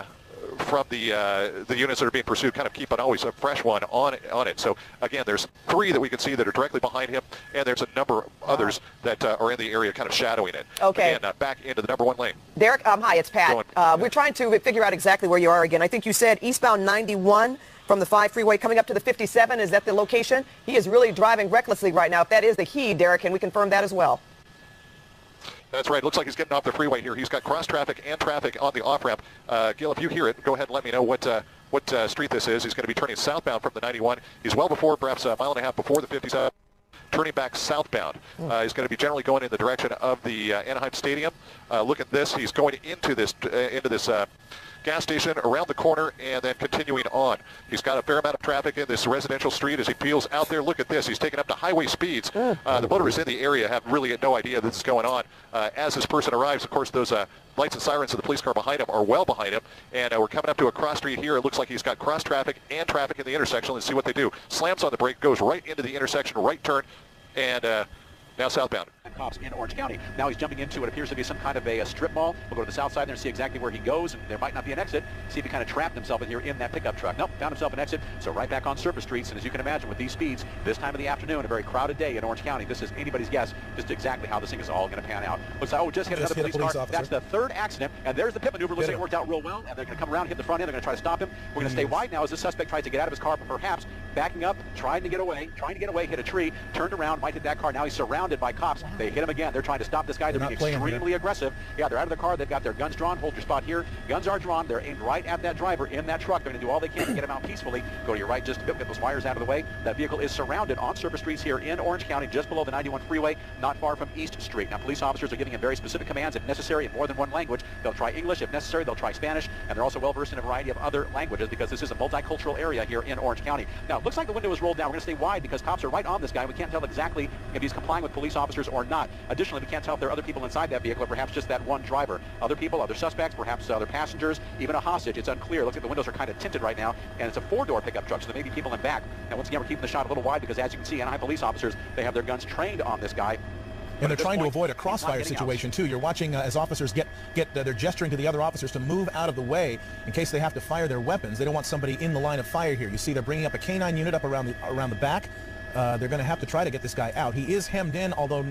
units that are being pursued, kind of keep an always a fresh one on it. So again, there's 3 that we can see that are directly behind him, and there's a number of others that are in the area kind of shadowing it. Okay. Again, back into the number 1 lane. Derek, hi, it's Pat. We're trying to figure out exactly where you are again. I think you said eastbound 91 from the 5 freeway coming up to the 57. Is that the location? He is really driving recklessly right now. If that is the he, Derek, can we confirm that as well? That's right. Looks like he's getting off the freeway here. He's got cross traffic and traffic on the off-ramp. Gil, if you hear it, go ahead and let me know what street this is. He's going to be turning southbound from the 91. He's well before, perhaps a mile and a half before the 57, turning back southbound. He's going to be generally going in the direction of the Anaheim Stadium. Look at this. He's going into this gas station, around the corner, and then continuing on. He's got a fair amount of traffic in this residential street as he peels out there. Look at this. He's taking up to highway speeds. The motorists in the area have really no idea this is going on. As this person arrives, of course, those lights and sirens of the police car behind him are well behind him, and we're coming up to a cross street here. It looks like he's got cross traffic and traffic in the intersection. Let's see what they do. Slams on the brake, goes right into the intersection, right turn, and now southbound. Cops in Orange County. Now he's jumping into what appears to be some kind of a strip mall. We'll go to the south side there and see exactly where he goes, and there might not be an exit. See if he kind of trapped himself in here in that pickup truck. Nope, found himself an exit, so right back on surface streets. And as you can imagine, with these speeds, this time of the afternoon, a very crowded day in Orange County, this is anybody's guess just exactly how this thing is all going to pan out. Looks like, just hit another police car. Officer. That's the 3rd accident, and there's the pit maneuver. Looks like it worked out real well, and they're going to come around, hit the front end. They're going to try to stop him. We're going to stay wide now as this suspect tries to get out of his car, perhaps backing up, trying to get away, hit a tree, turned around, might hit that car. Now he's surrounded by cops. They hit him again. They're trying to stop this guy. They're being extremely aggressive. Yeah, they're out of the car. They've got their guns drawn. Hold your spot here. Guns are drawn. They're aimed right at that driver in that truck. They're going to do all they can to get him out peacefully. Go to your right just to get those wires out of the way. That vehicle is surrounded on surface streets here in Orange County, just below the 91 freeway, not far from East Street. Now, police officers are giving him very specific commands, if necessary, in more than one language. They'll try English. If necessary, they'll try Spanish. And they're also well-versed in a variety of other languages because this is a multicultural area here in Orange County. Now, it looks like the window is rolled down. We're going to stay wide because cops are right on this guy. We can't tell exactly if he's complying with police officers or not. Additionally, we can't tell if there are other people inside that vehicle or perhaps just that one driver. Other people, other suspects, perhaps other passengers, even a hostage. It's unclear. It looks like the windows are kind of tinted right now, and it's a 4-door pickup truck, so there may be people in back. And once again, we're keeping the shot a little wide because, as you can see, Anaheim police officers, they have their guns trained on this guy. And they're trying to avoid a crossfire situation, too. You're watching as officers they're gesturing to the other officers to move out of the way in case they have to fire their weapons. They don't want somebody in the line of fire here. You see they're bringing up a K-9 unit up around the back. They're going to have to try to get this guy out. He is hemmed in, although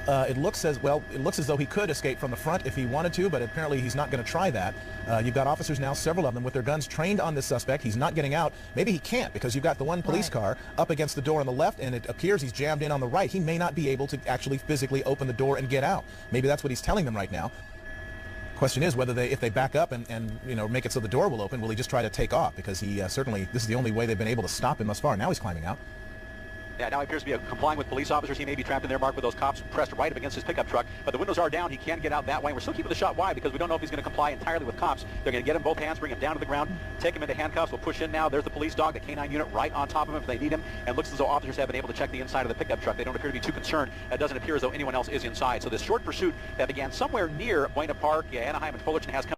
it looks as though he could escape from the front if he wanted to, but apparently he's not going to try that. You've got officers now, several of them, with their guns trained on this suspect. He's not getting out. Maybe he can't because you've got the one police car up against the door on the left, and it appears he's jammed in on the right. He may not be able to actually physically open the door and get out. Maybe that's what he's telling them right now. Question is whether if they back up and make it so the door will open, will he just try to take off? Because he certainly, this is the only way they've been able to stop him thus far. Now he's climbing out. Yeah, now he appears to be complying with police officers. He may be trapped in there, Mark, with those cops pressed right up against his pickup truck. But the windows are down. He can get out that way. We're still keeping the shot wide because we don't know if he's going to comply entirely with cops. They're going to get him both hands, bring him down to the ground, take him into handcuffs. We'll push in now. There's the police dog, the K-9 unit right on top of him if they need him. And it looks as though officers have been able to check the inside of the pickup truck. They don't appear to be too concerned. It doesn't appear as though anyone else is inside. So this short pursuit that began somewhere near Buena Park, Anaheim, and Fullerton has come